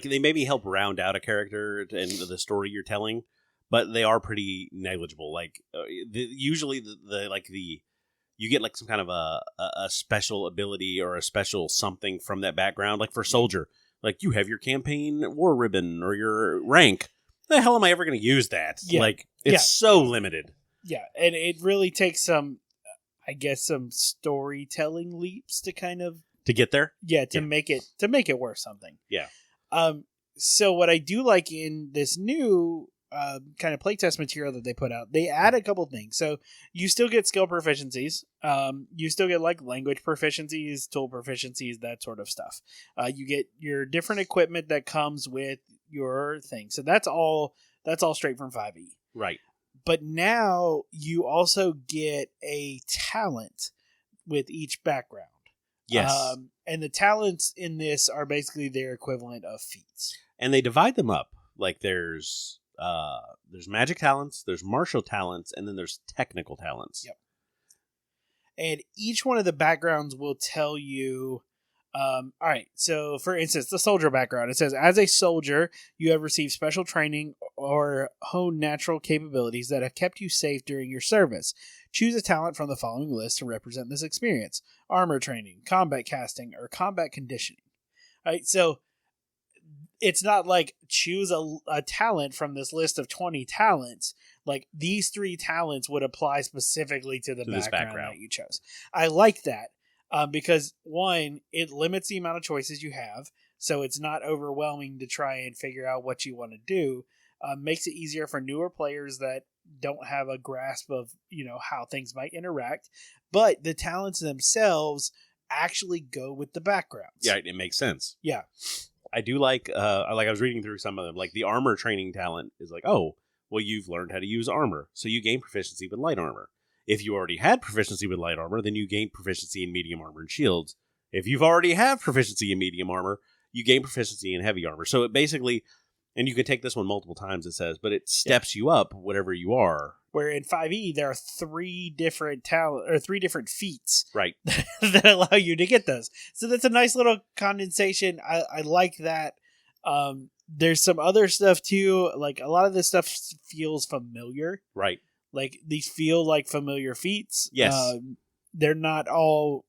They maybe help round out a character and the story you're telling, but they are pretty negligible. Usually you get some kind of a special ability or a special something from that background. Like for soldier, you have your campaign war ribbon or your rank. The hell am I ever going to use that? Yeah. It's so limited. Yeah, and it really takes some storytelling leaps to kind of to get there. Yeah, to make it worth something. Yeah. So what I do like in this new kind of playtest material that they put out, they add a couple things. So you still get skill proficiencies. You still get language proficiencies, tool proficiencies, that sort of stuff. You get your different equipment that comes with your thing. So that's all straight from 5e. Right. But now you also get a talent with each background. Yes. And the talents in this are basically their equivalent of feats. And they divide them up. There's magic talents, there's martial talents, and then there's technical talents. Yep. And each one of the backgrounds will tell you. All right. So, for instance, the soldier background, it says, as a soldier, you have received special training or honed natural capabilities that have kept you safe during your service. Choose a talent from the following list to represent this experience: armor training, combat casting, or combat conditioning. All right. So it's not choose a talent from this list of 20 talents. These 3 talents would apply specifically to the background that you chose. I like that. Because one, it limits the amount of choices you have, so it's not overwhelming to try and figure out what you want to do. Makes it easier for newer players that don't have a grasp of how things might interact. But the talents themselves actually go with the backgrounds. Yeah, it makes sense. Yeah, I do I was reading through some of them. The armor training talent is you've learned how to use armor, so you gain proficiency with light armor. If you already had proficiency with light armor, then you gain proficiency in medium armor and shields. If you've already have proficiency in medium armor, you gain proficiency in heavy armor. So it basically, and you could take this one multiple times, it says, but it steps you up whatever you are. Where in 5e, there are 3 different feats Right. that allow you to get those. So that's a nice little condensation. I like that. There's some other stuff too. Like a lot of this stuff feels familiar. Right. Like these feel like familiar feats. Yes. They don't all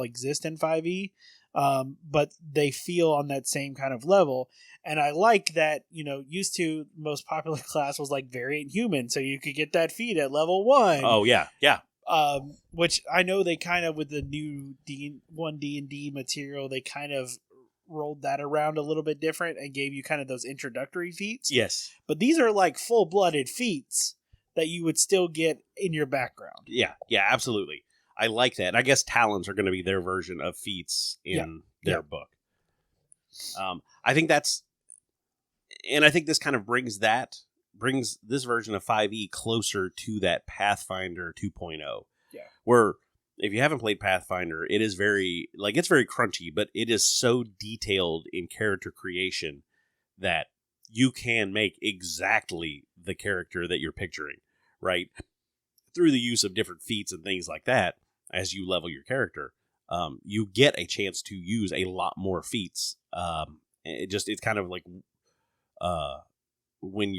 exist in 5e, but they feel on that same kind of level. And I like that, used to most popular class was like variant human, so you could get that feat at level 1. Oh yeah, yeah. Which I know they kind of, with the new D&D material, they kind of rolled that around a little bit different and gave you kind of those introductory feats. Yes. But these are like full-blooded feats that you would still get in your background. Yeah, absolutely. I like that. I guess talents are going to be their version of feats in their book. I think that's, and I think this kind of brings this version of 5e closer to that Pathfinder 2.0. Yeah. Where if you haven't played Pathfinder, it is it's very crunchy, but it is so detailed in character creation that you can make exactly the character that you're picturing, right? Through the use of different feats and things like that, as you level your character, you get a chance to use a lot more feats. It's kind of like when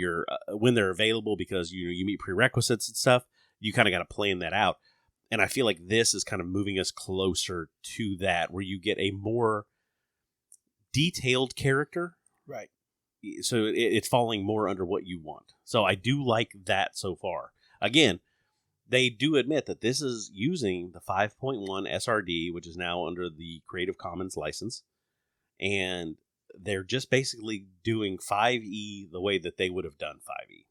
they're available, because you meet prerequisites and stuff. You kind of got to plan that out, and I feel like this is kind of moving us closer to that, where you get a more detailed character, right? So it's falling more under what you want. So I do like that so far. Again, they do admit that this is using the 5.1 SRD, which is now under the Creative Commons license, and they're just basically doing 5e the way that they would have done 5e.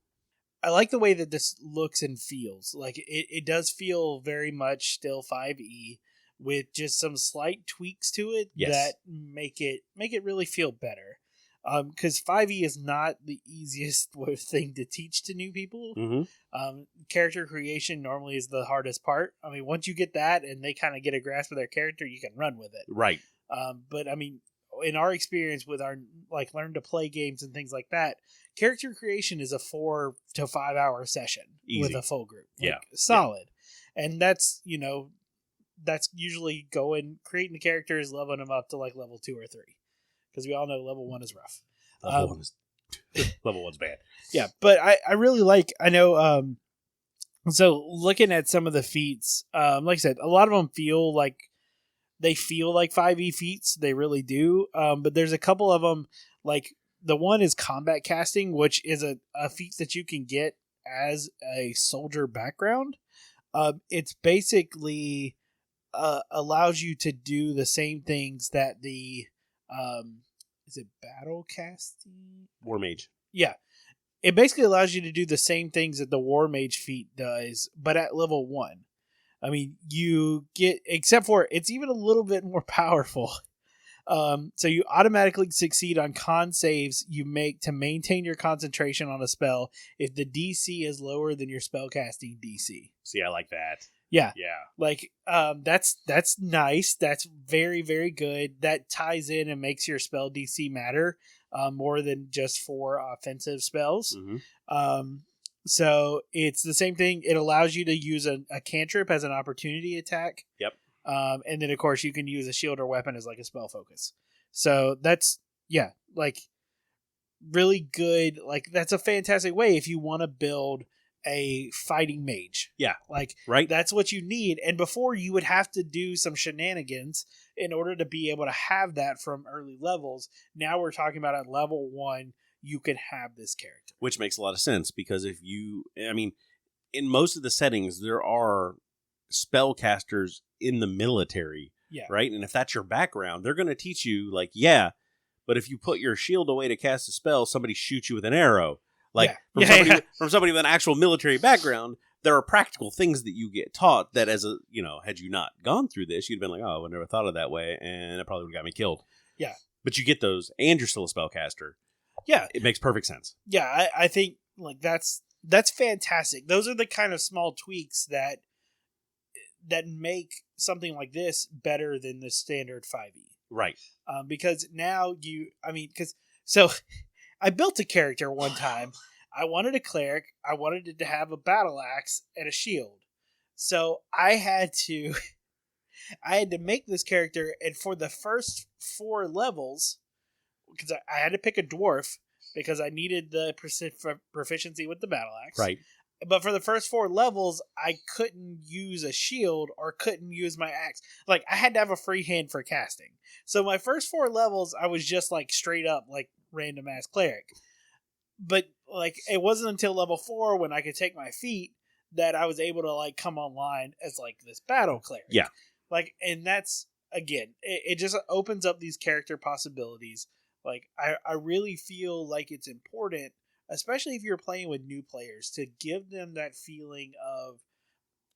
I like the way that this looks and feels. Like it does feel very much still 5e, with just some slight tweaks to it that make it really feel better. Because 5e is not the easiest thing to teach to new people. Mm-hmm. Character creation normally is the hardest part. I mean, once you get that and they kind of get a grasp of their character, you can run with it. Right. But I mean, in our experience with our learn to play games and things like that, character creation is a 4 to 5 hour session. Easy. With a full group. Solid. Yeah. And that's usually creating the characters, leveling them up to level 2 or 3. Because we all know level 1 is rough. Level 1's bad. Yeah, but I really so looking at some of the feats, like I said, a lot of them feel like 5e feats. They really do. But there's a couple of them, like the one is combat casting, which is a feat that you can get as a soldier background. It's basically allows you to do the same things that the is it battle casting? War Mage. Yeah. It basically allows you to do the same things that the War Mage feat does, but at level 1. I mean, you get, except for it's even a little bit more powerful. So you automatically succeed on con saves you make to maintain your concentration on a spell if the DC is lower than your spellcasting DC. See, I like that. Yeah. Yeah. That's nice. That's very, very good. That ties in and makes your spell DC matter more than just for offensive spells. Mm-hmm. So it's the same thing. It allows you to use a cantrip as an opportunity attack. Yep. And then of course you can use a shield or weapon as a spell focus. So that's really good. That's a fantastic way if you want to build a fighting mage. Yeah. Right. That's what you need. And before you would have to do some shenanigans in order to be able to have that from early levels. Now we're talking about at level 1, you can have this character. Which makes a lot of sense because in most of the settings, there are spellcasters in the military. Yeah. Right. And if that's your background, they're going to teach you but if you put your shield away to cast a spell, somebody shoots you with an arrow. From somebody with an actual military background, there are practical things that you get taught that had you not gone through this, you'd been like, oh, I never thought of that way, and it probably would have got me killed. Yeah. But you get those, and you're still a spellcaster. Yeah. It makes perfect sense. Yeah, I think that's That's fantastic. Those are the kind of small tweaks that make something like this better than the standard 5e. Right. Because now so I built a character one time. I wanted a cleric. I wanted it to have a battle axe and a shield. So I had to make this character, and for the first 4 levels, because I had to pick a dwarf because I needed the proficiency with the battle axe. Right. But for the first 4 levels, I couldn't use a shield or couldn't use my axe. Like, I had to have a free hand for casting. So my first 4 levels, I was just like straight up like random ass cleric. But like, it wasn't until level 4 when I could take my feat that I was able to like come online as like this battle cleric. Yeah. Like, and that's, again, it just opens up these character possibilities. Like, I really feel like it's important, especially if you're playing with new players, to give them that feeling of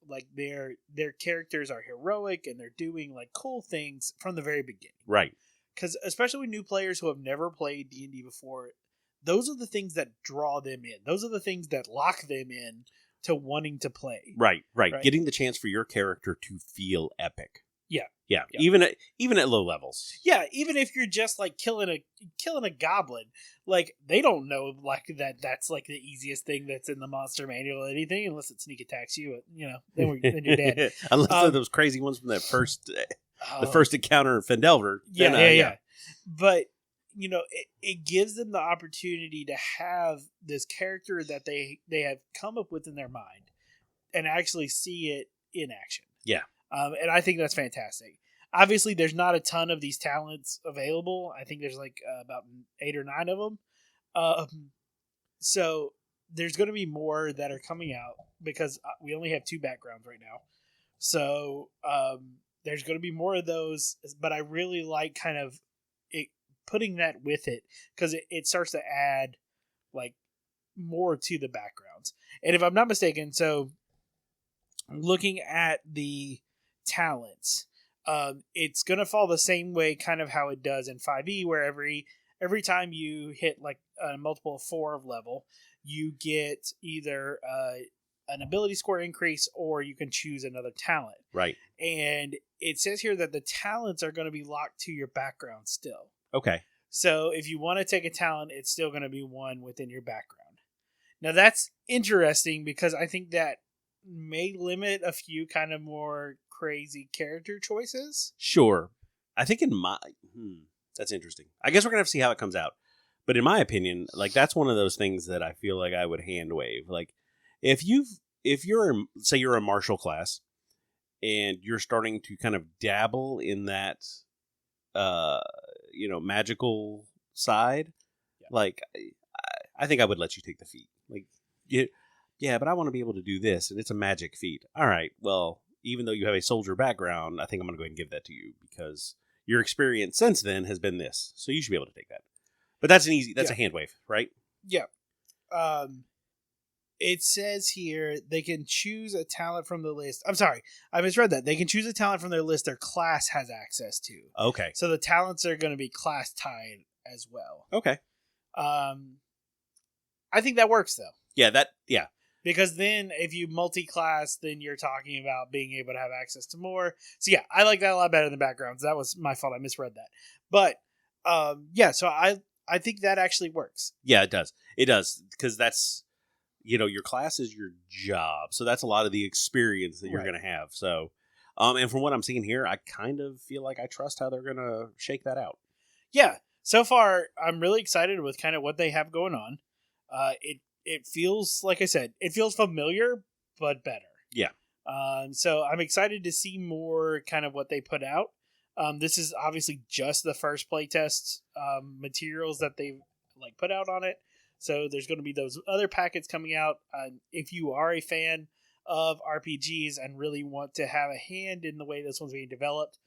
like their characters are heroic and they're doing like cool things from the very beginning. Right. Because especially with new players who have never played D&D before, those are the things that draw them in. Those are the things that lock them in to wanting to play. Right. Getting the chance for your character to feel epic. Yeah. Even at low levels. Yeah, even if you're just like killing a goblin, like they don't know like that's like the easiest thing that's in the monster manual or anything, unless it sneak attacks you. Then you're dead. Unless they're those crazy ones from that first the first encounter in Fendelver. Yeah. But it gives them the opportunity to have this character that they have come up with in their mind and actually see it in action. Yeah. And I think that's fantastic. Obviously, there's not a ton of these talents available. I think there's like about 8 or 9 of them. So there's going to be more that are coming out because we only have 2 backgrounds right now. So there's going to be more of those. But I really like kind of putting that with it because it starts to add like more to the backgrounds. And if I'm not mistaken, so looking at the talents, it's gonna fall the same way kind of how it does in 5e, where every time you hit like a multiple of 4 of level, you get either an ability score increase or you can choose another talent. Right. And it says here that the talents are going to be locked to your background still. Okay. So if you want to take a talent, it's still going to be one within your background. Now that's interesting because I think that may limit a few kind of more crazy character choices. Sure. I think that's interesting. I guess we're going to have to see how it comes out. But in my opinion, like that's one of those things that I feel like I would hand wave. Like if you're say you're a martial class and you're starting to kind of dabble in that magical side, like I think I would let you take the feat. Like yeah, but I want to be able to do this, and it's a magic feat. All right, well, even though you have a soldier background, I think I'm going to go ahead and give that to you because your experience since then has been this. So you should be able to take that. But that's a hand wave, right? Yeah. It says here they can choose a talent from the list. I'm sorry, I misread that. They can choose a talent from their list their class has access to. Okay. So the talents are going to be class tied as well. Okay. I think that works though. Yeah. Because then if you multi-class, then you're talking about being able to have access to more. So yeah, I like that a lot better than backgrounds. That was my fault. I misread that. But so I think that actually works. Yeah, it does. It does. Because that's, your class is your job. So that's a lot of the experience that you're going to have. So, and from what I'm seeing here, I kind of feel like I trust how they're going to shake that out. Yeah. So far, I'm really excited with kind of what they have going on. It feels, like I said, it feels familiar, but better. Yeah. So I'm excited to see more kind of what they put out. This is obviously just the first playtest materials that they've put out on it. So there's going to be those other packets coming out. If you are a fan of RPGs and really want to have a hand in the way this one's being developed,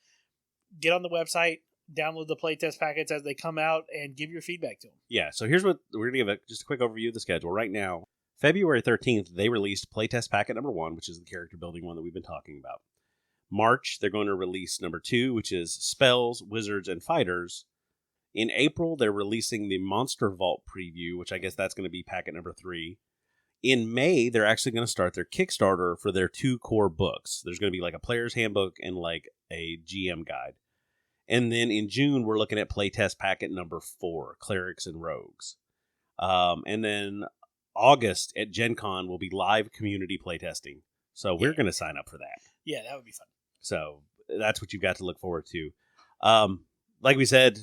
get on the website, download the playtest packets as they come out, and give your feedback to them. Yeah, so here's what we're going to give just a quick overview of the schedule. Right now, February 13th, they released playtest packet number 1, which is the character building one that we've been talking about. March, they're going to release number 2, which is spells, wizards, and fighters. In April, they're releasing the Monster Vault preview, which I guess that's going to be packet number 3. In May, they're actually going to start their Kickstarter for their 2 core books. There's going to be like a player's handbook and like a GM guide. And then in June, we're looking at playtest packet number 4, Clerics and Rogues. And then August at Gen Con will be live community playtesting. So we're going to sign up for that. Yeah, that would be fun. So that's what you've got to look forward to. Like we said,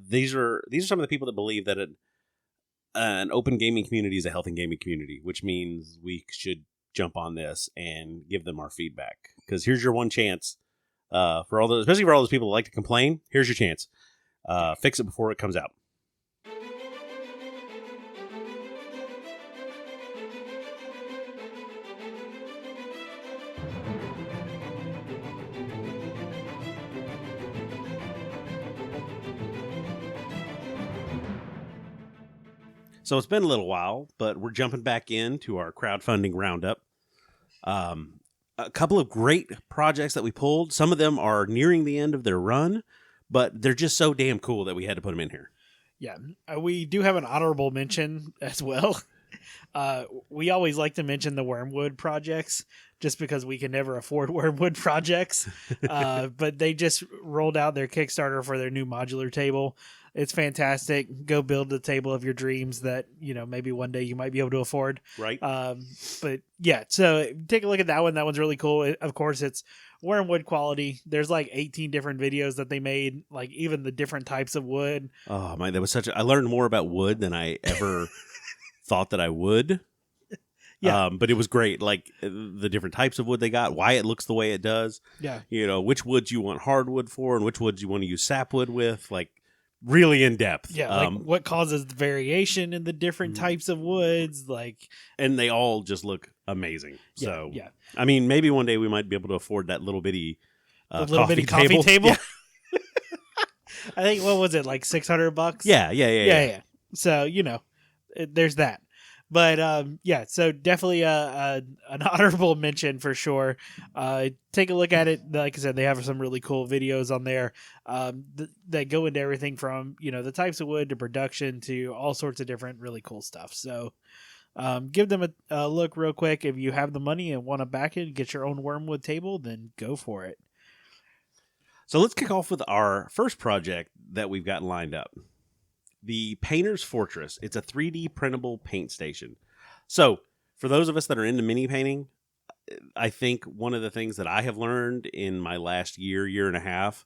these are some of the people that believe that an open gaming community is a healthy gaming community, which means we should jump on this and give them our feedback. Because here's your one chance, for all those, especially for all those people that like to complain. Here's your chance. Fix it before it comes out. So it's been a little while, but we're jumping back into our crowdfunding roundup. A couple of great projects that we pulled. Some of them are nearing the end of their run, but they're just so damn cool that we had to put them in here. Yeah, we do have an honorable mention as well. We always like to mention the Wormwood projects just because we can never afford Wormwood projects. But they just rolled out their Kickstarter for their new modular table. It's fantastic. Go build the table of your dreams that, maybe one day you might be able to afford. Right. But yeah, so take a look at that one. That one's really cool. Of course, it's Wormwood quality. There's like 18 different videos that they made, like even the different types of wood. Oh man, that was I learned more about wood than I ever thought that I would. Yeah. But it was great. Like the different types of wood they got, why it looks the way it does. Yeah. Which woods you want hardwood for and which woods you want to use sapwood with. Like really in depth. Yeah. Like what causes the variation in the different types of woods. And they all just look amazing. Yeah, so, yeah. I mean, maybe one day we might be able to afford that little bitty coffee table. Yeah. I think, what was it? Like $600? Yeah. So, there's that. But so definitely an honorable mention for sure. Take a look at it. Like I said, they have some really cool videos on there that go into everything from the types of wood to production to all sorts of different really cool stuff. So give them a look real quick. If you have the money and want to back it and get your own Wormwood table, then go for it. So let's kick off with our first project that we've got lined up. The Painter's Fortress. It's a 3D printable paint station. So, for those of us that are into mini painting, I think one of the things that I have learned in my last year and a half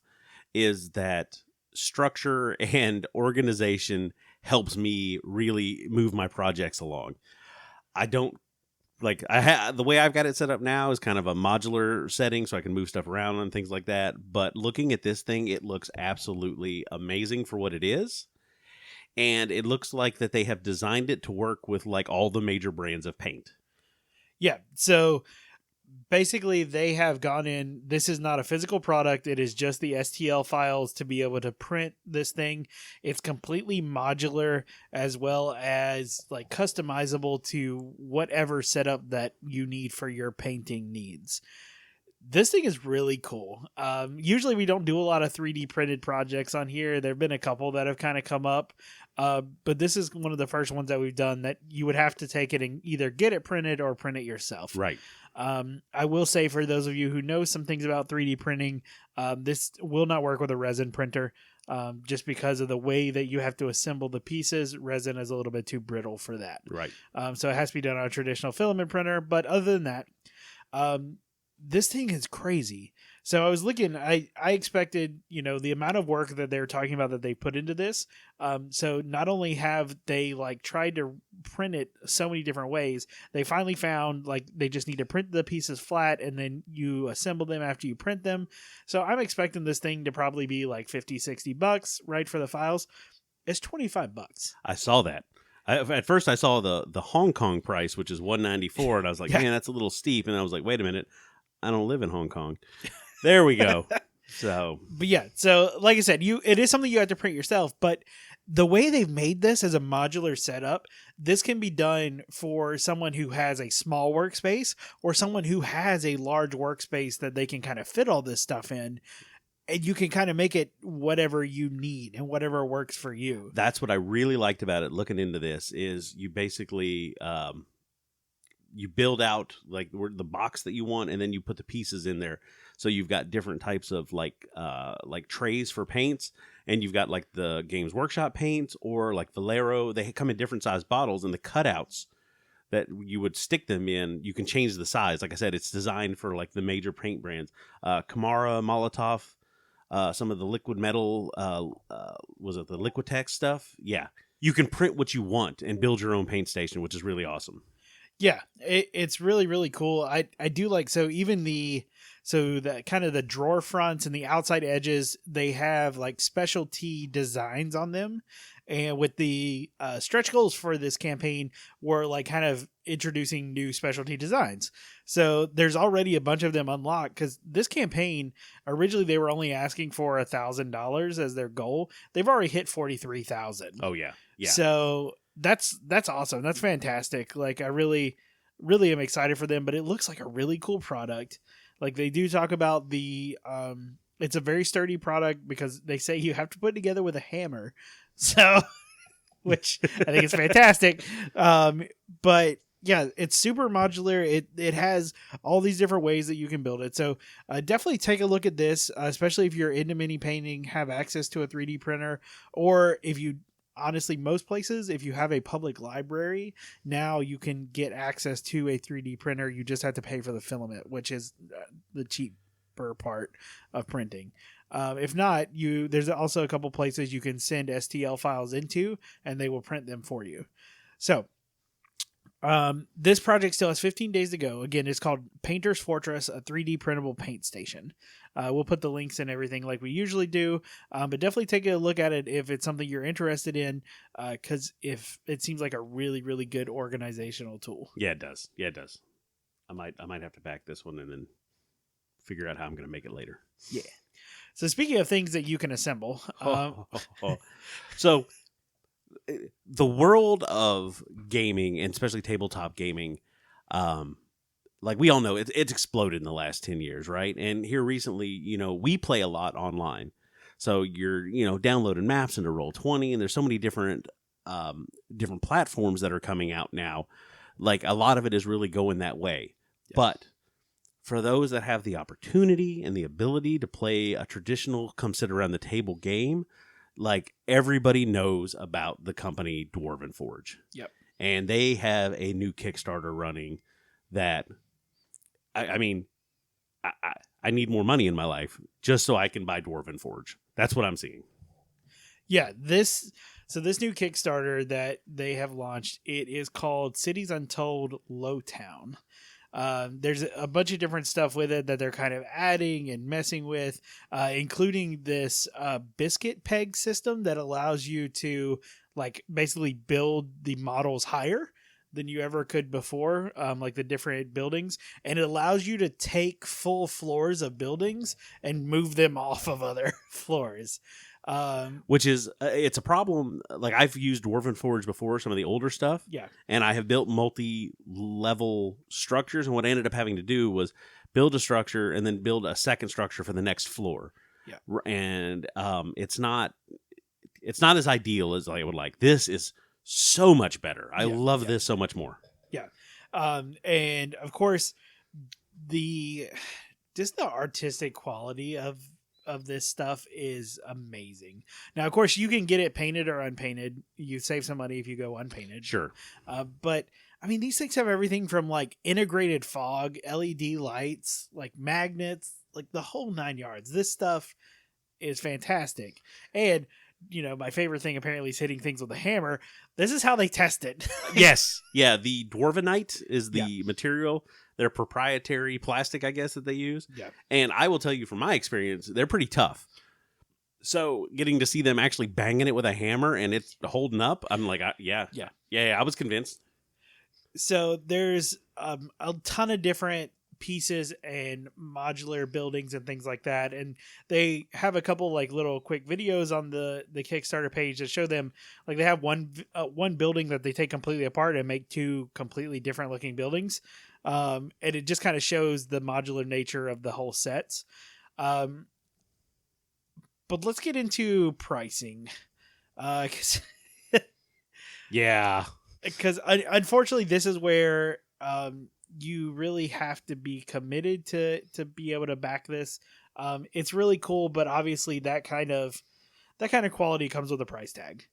is that structure and organization helps me really move my projects along. I don't the way I've got it set up now is kind of a modular setting so I can move stuff around and things like that. But looking at this thing, it looks absolutely amazing for what it is. And it looks like that they have designed it to work with like all the major brands of paint. Yeah. So basically they have gone in. This is not a physical product. It is just the STL files to be able to print this thing. It's completely modular as well as like customizable to whatever setup that you need for your painting needs. This thing is really cool. Usually we don't do a lot of 3D printed projects on here. There have been a couple that have kind of come up. But this is one of the first ones that we've done that you would have to take it and either get it printed or print it yourself. Right. I will say for those of you who know some things about 3D printing, this will not work with a resin printer. Just because of the way that you have to assemble the pieces. Resin is a little bit too brittle for that. Right. So it has to be done on a traditional filament printer. But other than that, this thing is crazy. So I was looking, I expected, the amount of work that they're talking about that they put into this. So not only have they tried to print it so many different ways, they finally found they just need to print the pieces flat and then you assemble them after you print them. So I'm expecting this thing to probably be $50-$60, right, for the files. It's $25. I saw that. At first I saw the Hong Kong price, which is $194, and I was like, man, that's a little steep. And I was like, wait a minute, I don't live in Hong Kong. There we go. But yeah, so like I said, it is something you have to print yourself, but the way they've made this as a modular setup, this can be done for someone who has a small workspace or someone who has a large workspace that they can kind of fit all this stuff in. And you can kind of make it whatever you need and whatever works for you. That's what I really liked about it. Looking into this is you basically, you build out like the box that you want, and then you put the pieces in there. So you've got different types of like trays for paints, and you've got like the Games Workshop paints or like Valero. They come in different size bottles, and the cutouts that you would stick them in, you can change the size. Like I said, it's designed for like the major paint brands, Kamara, Molotov, some of the liquid metal. Was it the Liquitex stuff? Yeah, you can print what you want and build your own paint station, which is really awesome. Yeah, it's really, really cool. I do like, so even the kind of the drawer fronts and the outside edges, they have like specialty designs on them. And with the stretch goals for this campaign were like kind of introducing new specialty designs. So there's already a bunch of them unlocked, because this campaign, originally they were only asking for $1,000 as their goal. They've already hit 43,000. Oh yeah. Yeah. So that's awesome. That's fantastic. Like, I really, really am excited for them, but it looks like a really cool product. Like, they do talk about the, it's a very sturdy product because they say you have to put it together with a hammer. So, which I think is fantastic. But yeah, it's super modular. It has all these different ways that you can build it. So definitely take a look at this, especially if you're into mini painting, have access to a 3D printer, or if you, honestly, most places, if you have a public library, now you can get access to a 3D printer. You just have to pay for the filament, which is the cheaper part of printing. If not, there's also a couple places you can send STL files into, and they will print them for you. So this project still has 15 days to go. Again, it's called Painter's Fortress, a 3D printable paint station. We'll put the links and everything like we usually do, but definitely take a look at it if it's something you're interested in, because if it seems like a really, really good organizational tool. Yeah, it does. I might have to back this one and then figure out how I'm going to make it later. Yeah. So speaking of things that you can assemble, so the world of gaming, and especially tabletop gaming, like we all know, it's exploded in the last 10 years, right? And here recently, we play a lot online. So you're, downloading maps into Roll20, and there's so many different platforms that are coming out now. Like, a lot of it is really going that way. Yeah. But for those that have the opportunity and the ability to play a traditional come sit around the table game, like, everybody knows about the company Dwarven Forge. Yep. And they have a new Kickstarter running that, I mean, I need more money in my life just so I can buy Dwarven Forge. That's what I'm seeing. Yeah, this new Kickstarter that they have launched, it is called Cities Untold Lowtown. There's a bunch of different stuff with it that they're kind of adding and messing with, including this biscuit peg system that allows you to, like, basically build the models higher than you ever could before, like the different buildings. And it allows you to take full floors of buildings and move them off of other floors. Which is, it's a problem. Like, I've used Dwarven Forge before, some of the older stuff. Yeah. And I have built multi-level structures. And what I ended up having to do was build a structure and then build a second structure for the next floor. Yeah. And it's not as ideal as I would like. This is so much better. I love this so much more. Yeah. And of course, the artistic quality of this stuff is amazing. Now, of course, you can get it painted or unpainted. You save some money if you go unpainted. Sure. But I mean, these things have everything from like integrated fog, LED lights, like magnets, like the whole 9 yards. This stuff is fantastic. And my favorite thing apparently is hitting things with a hammer. This is how they test it. Yes. Yeah. The Dwarvenite is the material. Their proprietary plastic, I guess, that they use. Yeah. And I will tell you from my experience, they're pretty tough. So getting to see them actually banging it with a hammer and it's holding up, I'm like, yeah, I was convinced. So there's a ton of different pieces and modular buildings and things like that, and they have a couple like little quick videos on the Kickstarter page that show them, like, they have one building that they take completely apart and make two completely different looking buildings, and it just kind of shows the modular nature of the whole sets. But let's get into pricing, because yeah, unfortunately this is where you really have to be committed to be able to back this. It's really cool, but obviously that kind of quality comes with a price tag.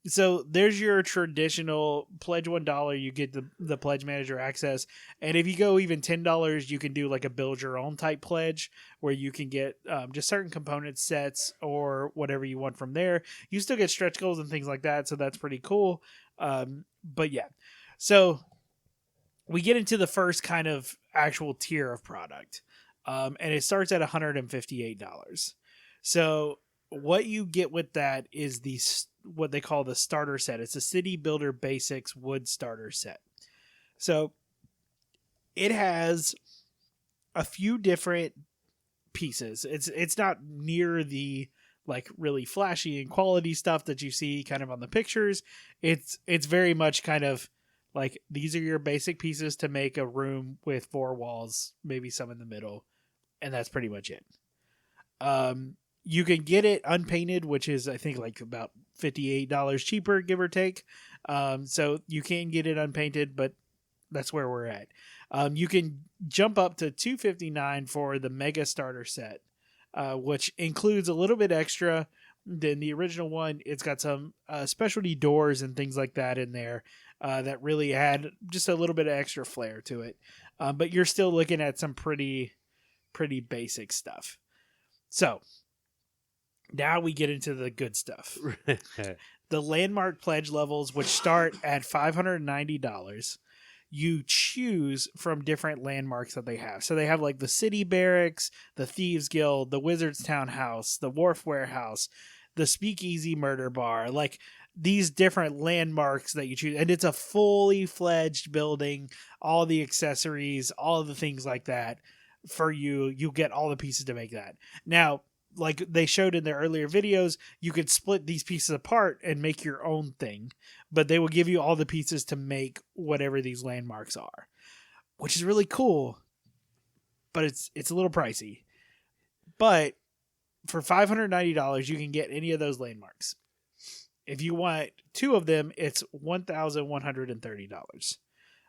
So there's your traditional pledge $1, you get the pledge manager access. And if you go even $10, you can do like a build your own type pledge where you can get just certain component sets or whatever you want from there. You still get stretch goals and things like that. So that's pretty cool. But yeah, so we get into the first kind of actual tier of product. And it starts at $158. So what you get with that is what they call the starter set. It's a City Builder Basics wood starter set. So it has a few different pieces. It's not near the like really flashy and quality stuff that you see kind of on the pictures. It's very much kind of like these are your basic pieces to make a room with 4 walls, maybe some in the middle, and that's pretty much it. You can get it unpainted, which is, I think, like about $58 cheaper, give or take. So you can get it unpainted, but that's where we're at. You can jump up to $259 for the Mega Starter Set, which includes a little bit extra than the original one. It's got some specialty doors and things like that in there that really add just a little bit of extra flair to it. But you're still looking at some pretty basic stuff. So now we get into the good stuff. The landmark pledge levels, which start at $590. You choose from different landmarks that they have. So they have like the City Barracks, the Thieves Guild, the Wizard's Townhouse, the Wharf Warehouse, the Speakeasy Murder Bar, like these different landmarks that you choose. And it's a fully fledged building, all the accessories, all of the things like that for you. You get all the pieces to make that. Now, like they showed in their earlier videos, you could split these pieces apart and make your own thing, but they will give you all the pieces to make whatever these landmarks are, which is really cool, but it's a little pricey. But for $590, you can get any of those landmarks. If you want 2 of them, it's $1,130.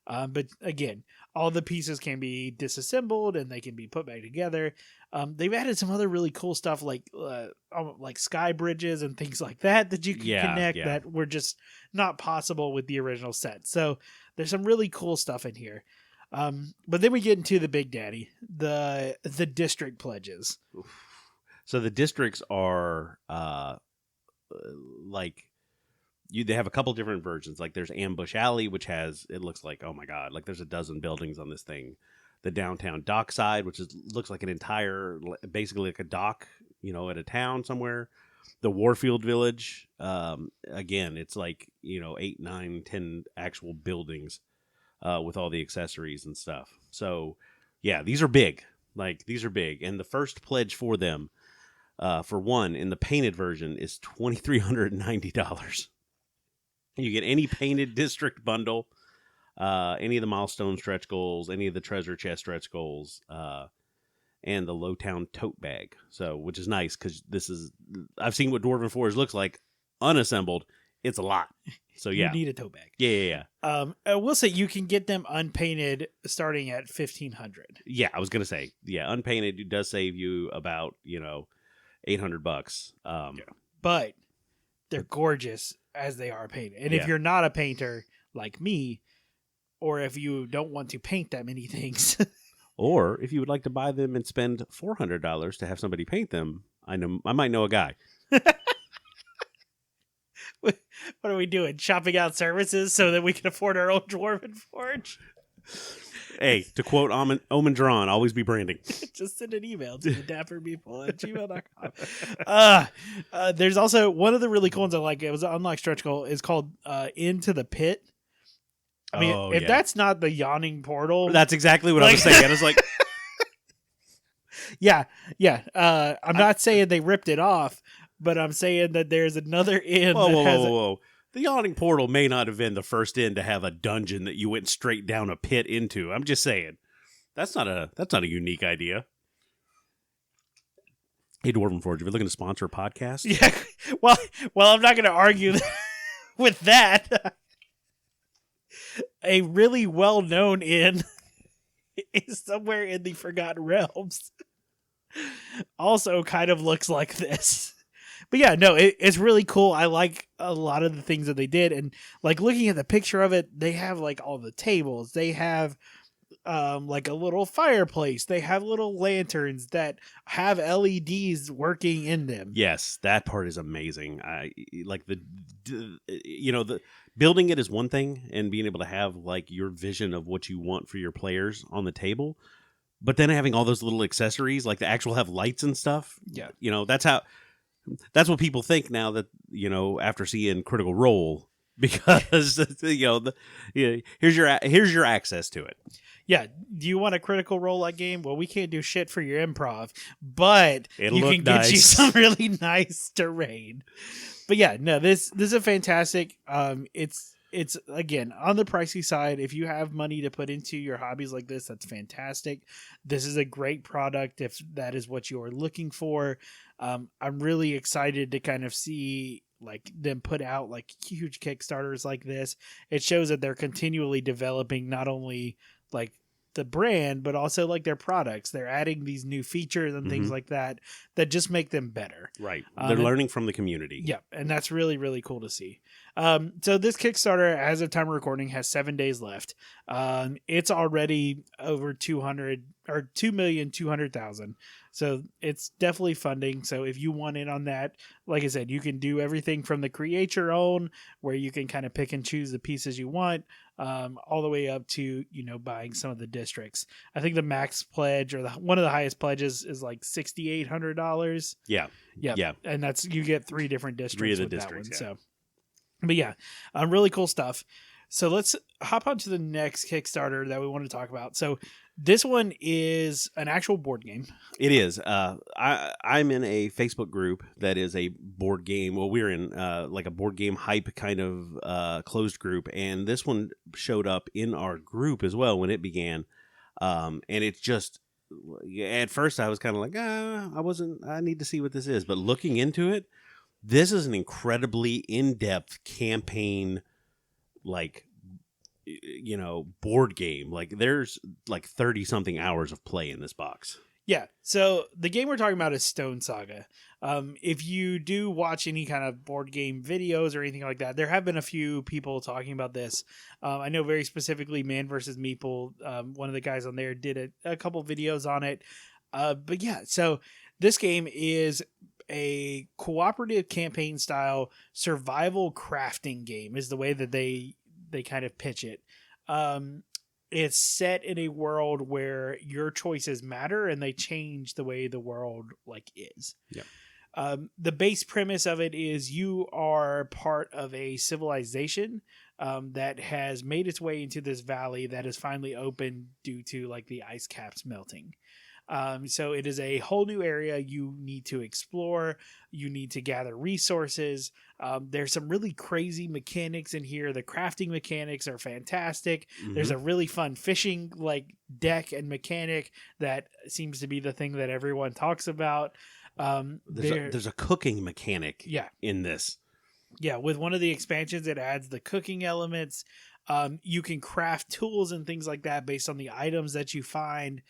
But again, all the pieces can be disassembled and they can be put back together. They've added some other really cool stuff like sky bridges and things like that you can connect that were just not possible with the original set. So there's some really cool stuff in here. But then we get into the big daddy, the district pledges. So the districts are they have a couple different versions. Like there's Ambush Alley, which has, it looks like, oh my God, like there's a dozen buildings on this thing. The downtown dockside, which looks like an entire, basically like a dock, at a town somewhere. The Warfield Village, again, it's like, 8, 9, 10 actual buildings with all the accessories and stuff. So yeah, these are big. And the first pledge for them, for one, in the painted version is $2,390. You get any painted district bundle, any of the milestone stretch goals, any of the treasure chest stretch goals, and the Lowtown tote bag. So, which is nice because I've seen what Dwarven Forge looks like unassembled. It's a lot. So yeah, you need a tote bag. Yeah. I will say you can get them unpainted starting at $1,500. Yeah, I was gonna say, unpainted does save you about $800. But they're gorgeous as they are painted. And if you're not a painter like me, or if you don't want to paint that many things, or if you would like to buy them and spend $400 to have somebody paint them, I might know a guy. What are we doing? Shopping out services so that we can afford our own Dwarven Forge? Hey, to quote Omen Drawn, always be branding. Just send an email to the dapperpeople@gmail.com. There's also one of the really cool ones I like. It was an unlocked stretch goal. It's called Into the Pit. I mean, if that's not the yawning portal. That's exactly what I was saying. I was like, yeah. I'm not saying they ripped it off, but I'm saying that there's another inn. Whoa. The yawning portal may not have been the first inn to have a dungeon that you went straight down a pit into. I'm just saying. That's not a unique idea. Hey, Dwarven Forge, if you're looking to sponsor a podcast. Yeah. Well, I'm not going to argue with that. a really well-known inn is somewhere in the Forgotten Realms. Also kind of looks like this. But yeah, no, it's really cool. I like a lot of the things that they did. And like looking at the picture of it, they have like all the tables. They have like a little fireplace. They have little lanterns that have LEDs working in them. Yes, that part is amazing. I like the building it is one thing, and being able to have like your vision of what you want for your players on the table, but then having all those little accessories, like the actual have lights and stuff. Yeah, that's what people think now that after seeing Critical Role, because here's your access to it. Yeah, do you want a Critical Role like game? Well, we can't do shit for your improv, but It'll you look can get nice. you some really nice terrain. But yeah, no, this is a fantastic. It's again on the pricey side. If you have money to put into your hobbies like this, that's fantastic. This is a great product if that is what you're looking for. I'm really excited to kind of see like them put out like huge Kickstarters like this. It shows that they're continually developing not only like the brand, but also like their products. They're adding these new features and things like that just make them better. Right. They're learning from the community. Yeah. And that's really, really cool to see. So this Kickstarter, as of time of recording, has 7 days left. It's already over 2,200,000. So it's definitely funding. So if you want in on that, like I said, you can do everything from the create your own, where you can kind of pick and choose the pieces you want, all the way up to, buying some of the districts. I think the max pledge or one of the highest pledges is like $6,800. Yeah. Yeah. And that's, you get 3 different districts. 3 of the with districts. That one. So, but yeah, really cool stuff. So let's hop on to the next Kickstarter that we want to talk about. So this one is an actual board game. It is. I'm in a Facebook group that is a board game. Well, we're in like a board game hype kind of closed group, and this one showed up in our group as well when it began. And it's just, at first I was kind of like, I need to see what this is. But looking into it, this is an incredibly in-depth campaign, like, board game. Like there's like 30 something hours of play in this box. Yeah. So the game we're talking about is Stone Saga. If you do watch any kind of board game videos or anything like that, there have been a few people talking about this. I know very specifically Man vs. Meeple, one of the guys on there did a couple videos on it. But yeah, so this game is a cooperative campaign style survival crafting game is the way that they kind of pitch it. It's set in a world where your choices matter and they change the way the world like is. Yeah. The base premise of it is you are part of a civilization that has made its way into this valley that is finally open due to like the ice caps melting. So it is a whole new area you need to explore. You need to gather resources. There's some really crazy mechanics in here. The crafting mechanics are fantastic. Mm-hmm. There's a really fun fishing like deck and mechanic that seems to be the thing that everyone talks about. There's a cooking mechanic in this. Yeah, with one of the expansions, it adds the cooking elements. You can craft tools and things like that based on the items that you find.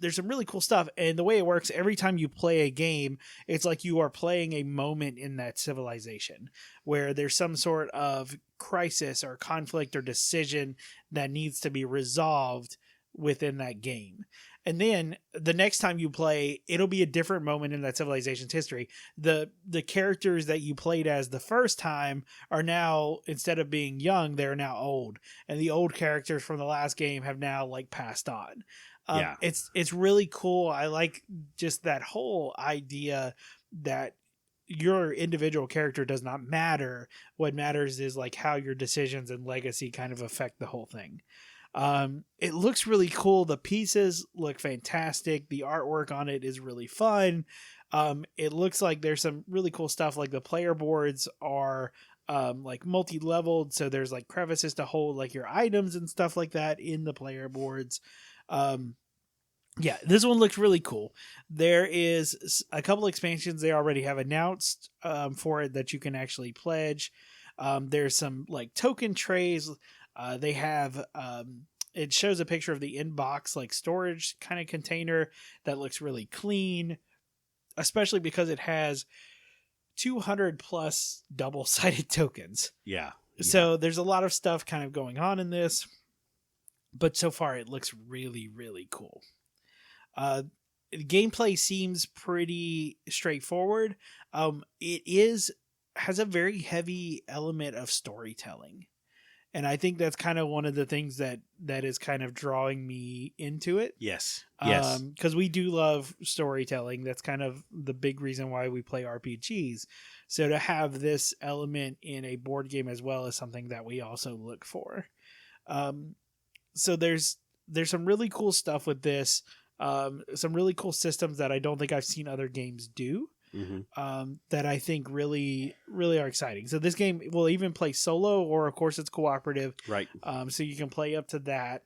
There's some really cool stuff, and the way it works, every time you play a game, it's like you are playing a moment in that civilization where there's some sort of crisis or conflict or decision that needs to be resolved within that game. And then the next time you play, it'll be a different moment in that civilization's history. The characters that you played as the first time are now, instead of being young, they're now old, and the old characters from the last game have now like passed on. It's really cool. I like just that whole idea that your individual character does not matter. What matters is like how your decisions and legacy kind of affect the whole thing. It looks really cool. The pieces look fantastic. The artwork on it is really fun. It looks like there's some really cool stuff. Like the player boards are like multi-leveled, so there's like crevices to hold like your items and stuff like that in the player boards. Yeah, this one looks really cool. There is a couple expansions they already have announced for it that you can actually pledge. There's some like token trays. They have it shows a picture of the inbox like storage kind of container that looks really clean, especially because it has 200 plus double-sided tokens. Yeah. So there's a lot of stuff kind of going on in this, but so far it looks really, really cool. Gameplay seems pretty straightforward. It has a very heavy element of storytelling. And I think that's kind of one of the things that is kind of drawing me into it. Yes. Because we do love storytelling. That's kind of the big reason why we play RPGs. So to have this element in a board game as well is something that we also look for. So there's some really cool stuff with this. Some really cool systems that I don't think I've seen other games do. Mm-hmm. That I think really, really are exciting. So this game will even play solo, or of course it's cooperative. Right. So you can play up to that.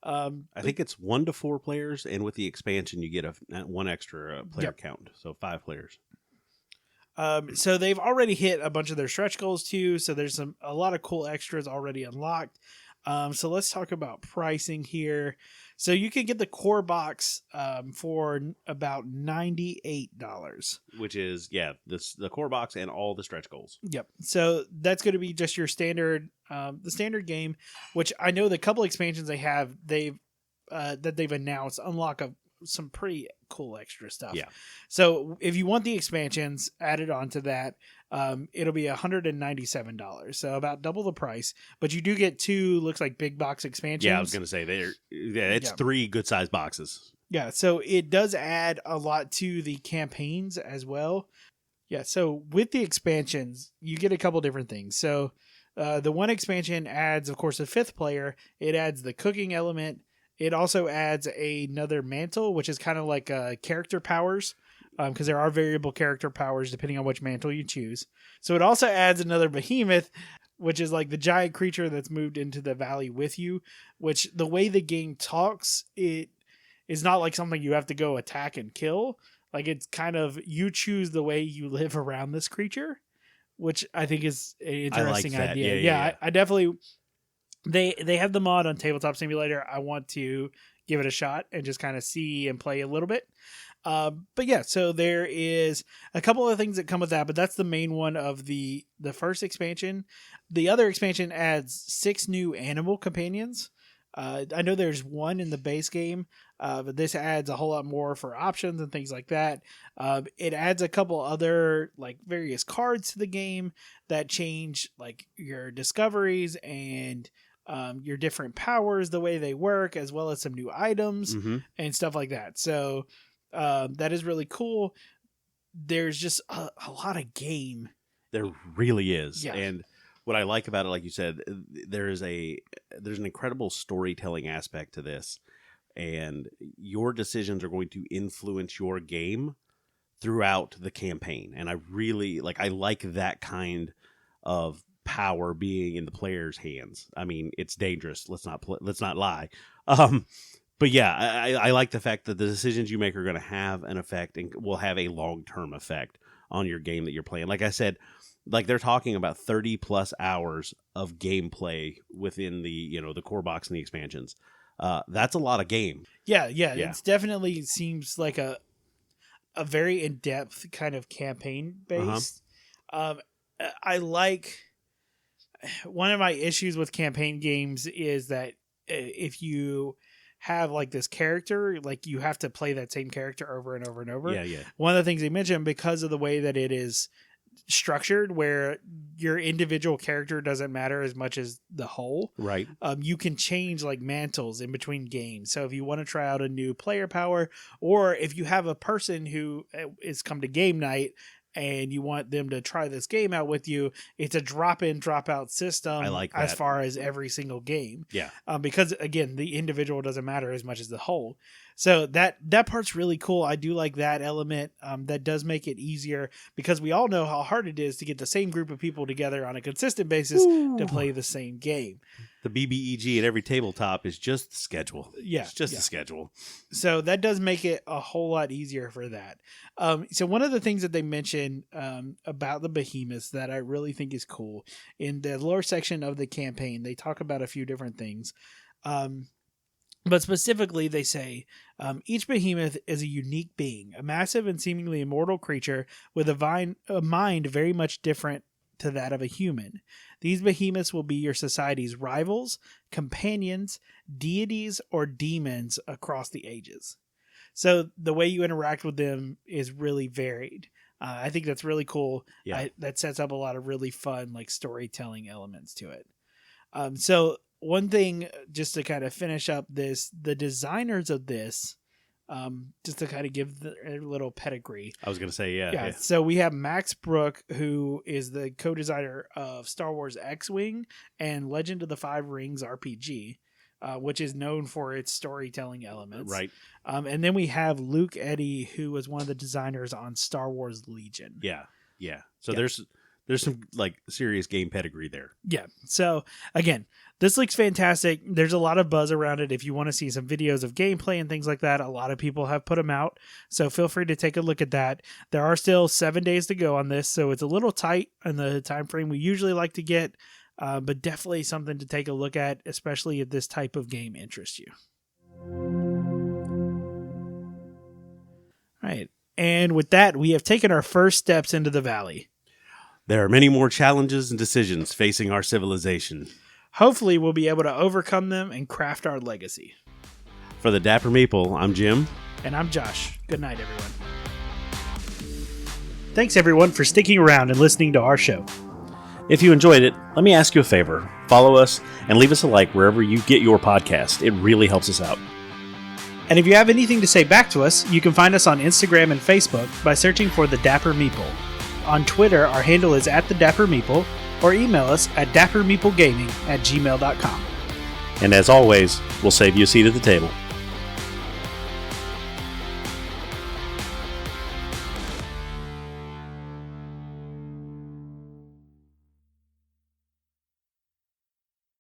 I think it's 1 to 4 players, and with the expansion, you get one extra player count, so 5 players. So they've already hit a bunch of their stretch goals too. So there's a lot of cool extras already unlocked. So let's talk about pricing here. So you can get the core box for about $98, which is the core box and all the stretch goals. Yep. So that's going to be just your standard, the standard game, which I know the couple expansions they've announced unlock some pretty cool extra stuff. Yeah. So if you want the expansions added onto that, it'll be $197. So about double the price, but you do get 2, looks like big box expansions. Yeah, I was going to say it's 3 good sized boxes. Yeah. So it does add a lot to the campaigns as well. Yeah. So with the expansions, you get a couple different things. So, the one expansion adds, of course, a 5th player. It adds the cooking element. It also adds another mantle, which is kind of like character powers, because there are variable character powers depending on which mantle you choose. So it also adds another behemoth, which is like the giant creature that's moved into the valley with you, which the way the game talks, it is not like something you have to go attack and kill. Like it's kind of, you choose the way you live around this creature, which I think is an interesting idea. Yeah. I definitely... They have the mod on Tabletop Simulator. I want to give it a shot and just kind of see and play a little bit. But yeah, so there is a couple of things that come with that, but that's the main one of the first expansion. The other expansion adds 6 new animal companions. I know there's 1 in the base game, but this adds a whole lot more for options and things like that. It adds a couple other like various cards to the game that change like your discoveries and your different powers, the way they work, as well as some new items and stuff like that. So that is really cool. There's just a lot of game. There really is. Yeah. And what I like about it, like you said, there's an incredible storytelling aspect to this. And your decisions are going to influence your game throughout the campaign. And I like that kind of power being in the player's hands. I mean, it's dangerous. Let's not lie. But yeah, I like the fact that the decisions you make are going to have an effect and will have a long-term effect on your game that you're playing. Like I said, like they're talking about 30 plus hours of gameplay within the core box and the expansions. That's a lot of game. Yeah. It's definitely seems like a very in-depth kind of campaign based. I like, one of my issues with campaign games is that if you have like this character, like you have to play that same character over and over and over. Yeah. One of the things they mentioned, because of the way that it is structured, where your individual character doesn't matter as much as the whole. Right. You can change like mantles in between games. So if you want to try out a new player power, or if you have a person who is come to game night and you want them to try this game out with you, it's a drop-in, drop-out system. I like that. As far as every single game. Yeah. Because, again, the individual doesn't matter as much as the whole. So that part's really cool. I do like that element. That does make it easier, because we all know how hard it is to get the same group of people together on a consistent basis to play the same game. The BBEG at every tabletop is just the schedule. Yeah. It's just the schedule. So that does make it a whole lot easier for that. So one of the things that they mention about the behemoths that I really think is cool, in the lore section of the campaign, they talk about a few different things. But specifically, they say, each behemoth is a unique being, a massive and seemingly immortal creature with a mind very much different to that of a human. These behemoths will be your society's rivals, companions, deities, or demons across the ages. So the way you interact with them is really varied. I think that's really cool. Yeah. That sets up a lot of really fun storytelling elements to it. So one thing, just to kind of finish up this, the designers of this, just to kind of give a little pedigree. I was going to say, yeah. So we have Max Brook, who is the co-designer of Star Wars X-Wing and Legend of the Five Rings RPG, which is known for its storytelling elements. Right. And then we have Luke Eddy, who was one of the designers on Star Wars Legion. Yeah. So there's some serious game pedigree there. Yeah. So again, this looks fantastic. There's a lot of buzz around it. If you want to see some videos of gameplay and things like that, a lot of people have put them out. So feel free to take a look at that. There are still 7 days to go on this, so it's a little tight in the time frame we usually like to get, but definitely something to take a look at, especially if this type of game interests you. All right. And with that, we have taken our first steps into the valley. There are many more challenges and decisions facing our civilization. Hopefully, we'll be able to overcome them and craft our legacy. For the Dapper Meeple, I'm Jim. And I'm Josh. Good night, everyone. Thanks, everyone, for sticking around and listening to our show. If you enjoyed it, let me ask you a favor. Follow us and leave us a like wherever you get your podcast. It really helps us out. And if you have anything to say back to us, you can find us on Instagram and Facebook by searching for The Dapper Meeple. On Twitter, our handle is @TheDapperMeeple, or email us at dappermeeplegaming@gmail.com. And as always, we'll save you a seat at the table.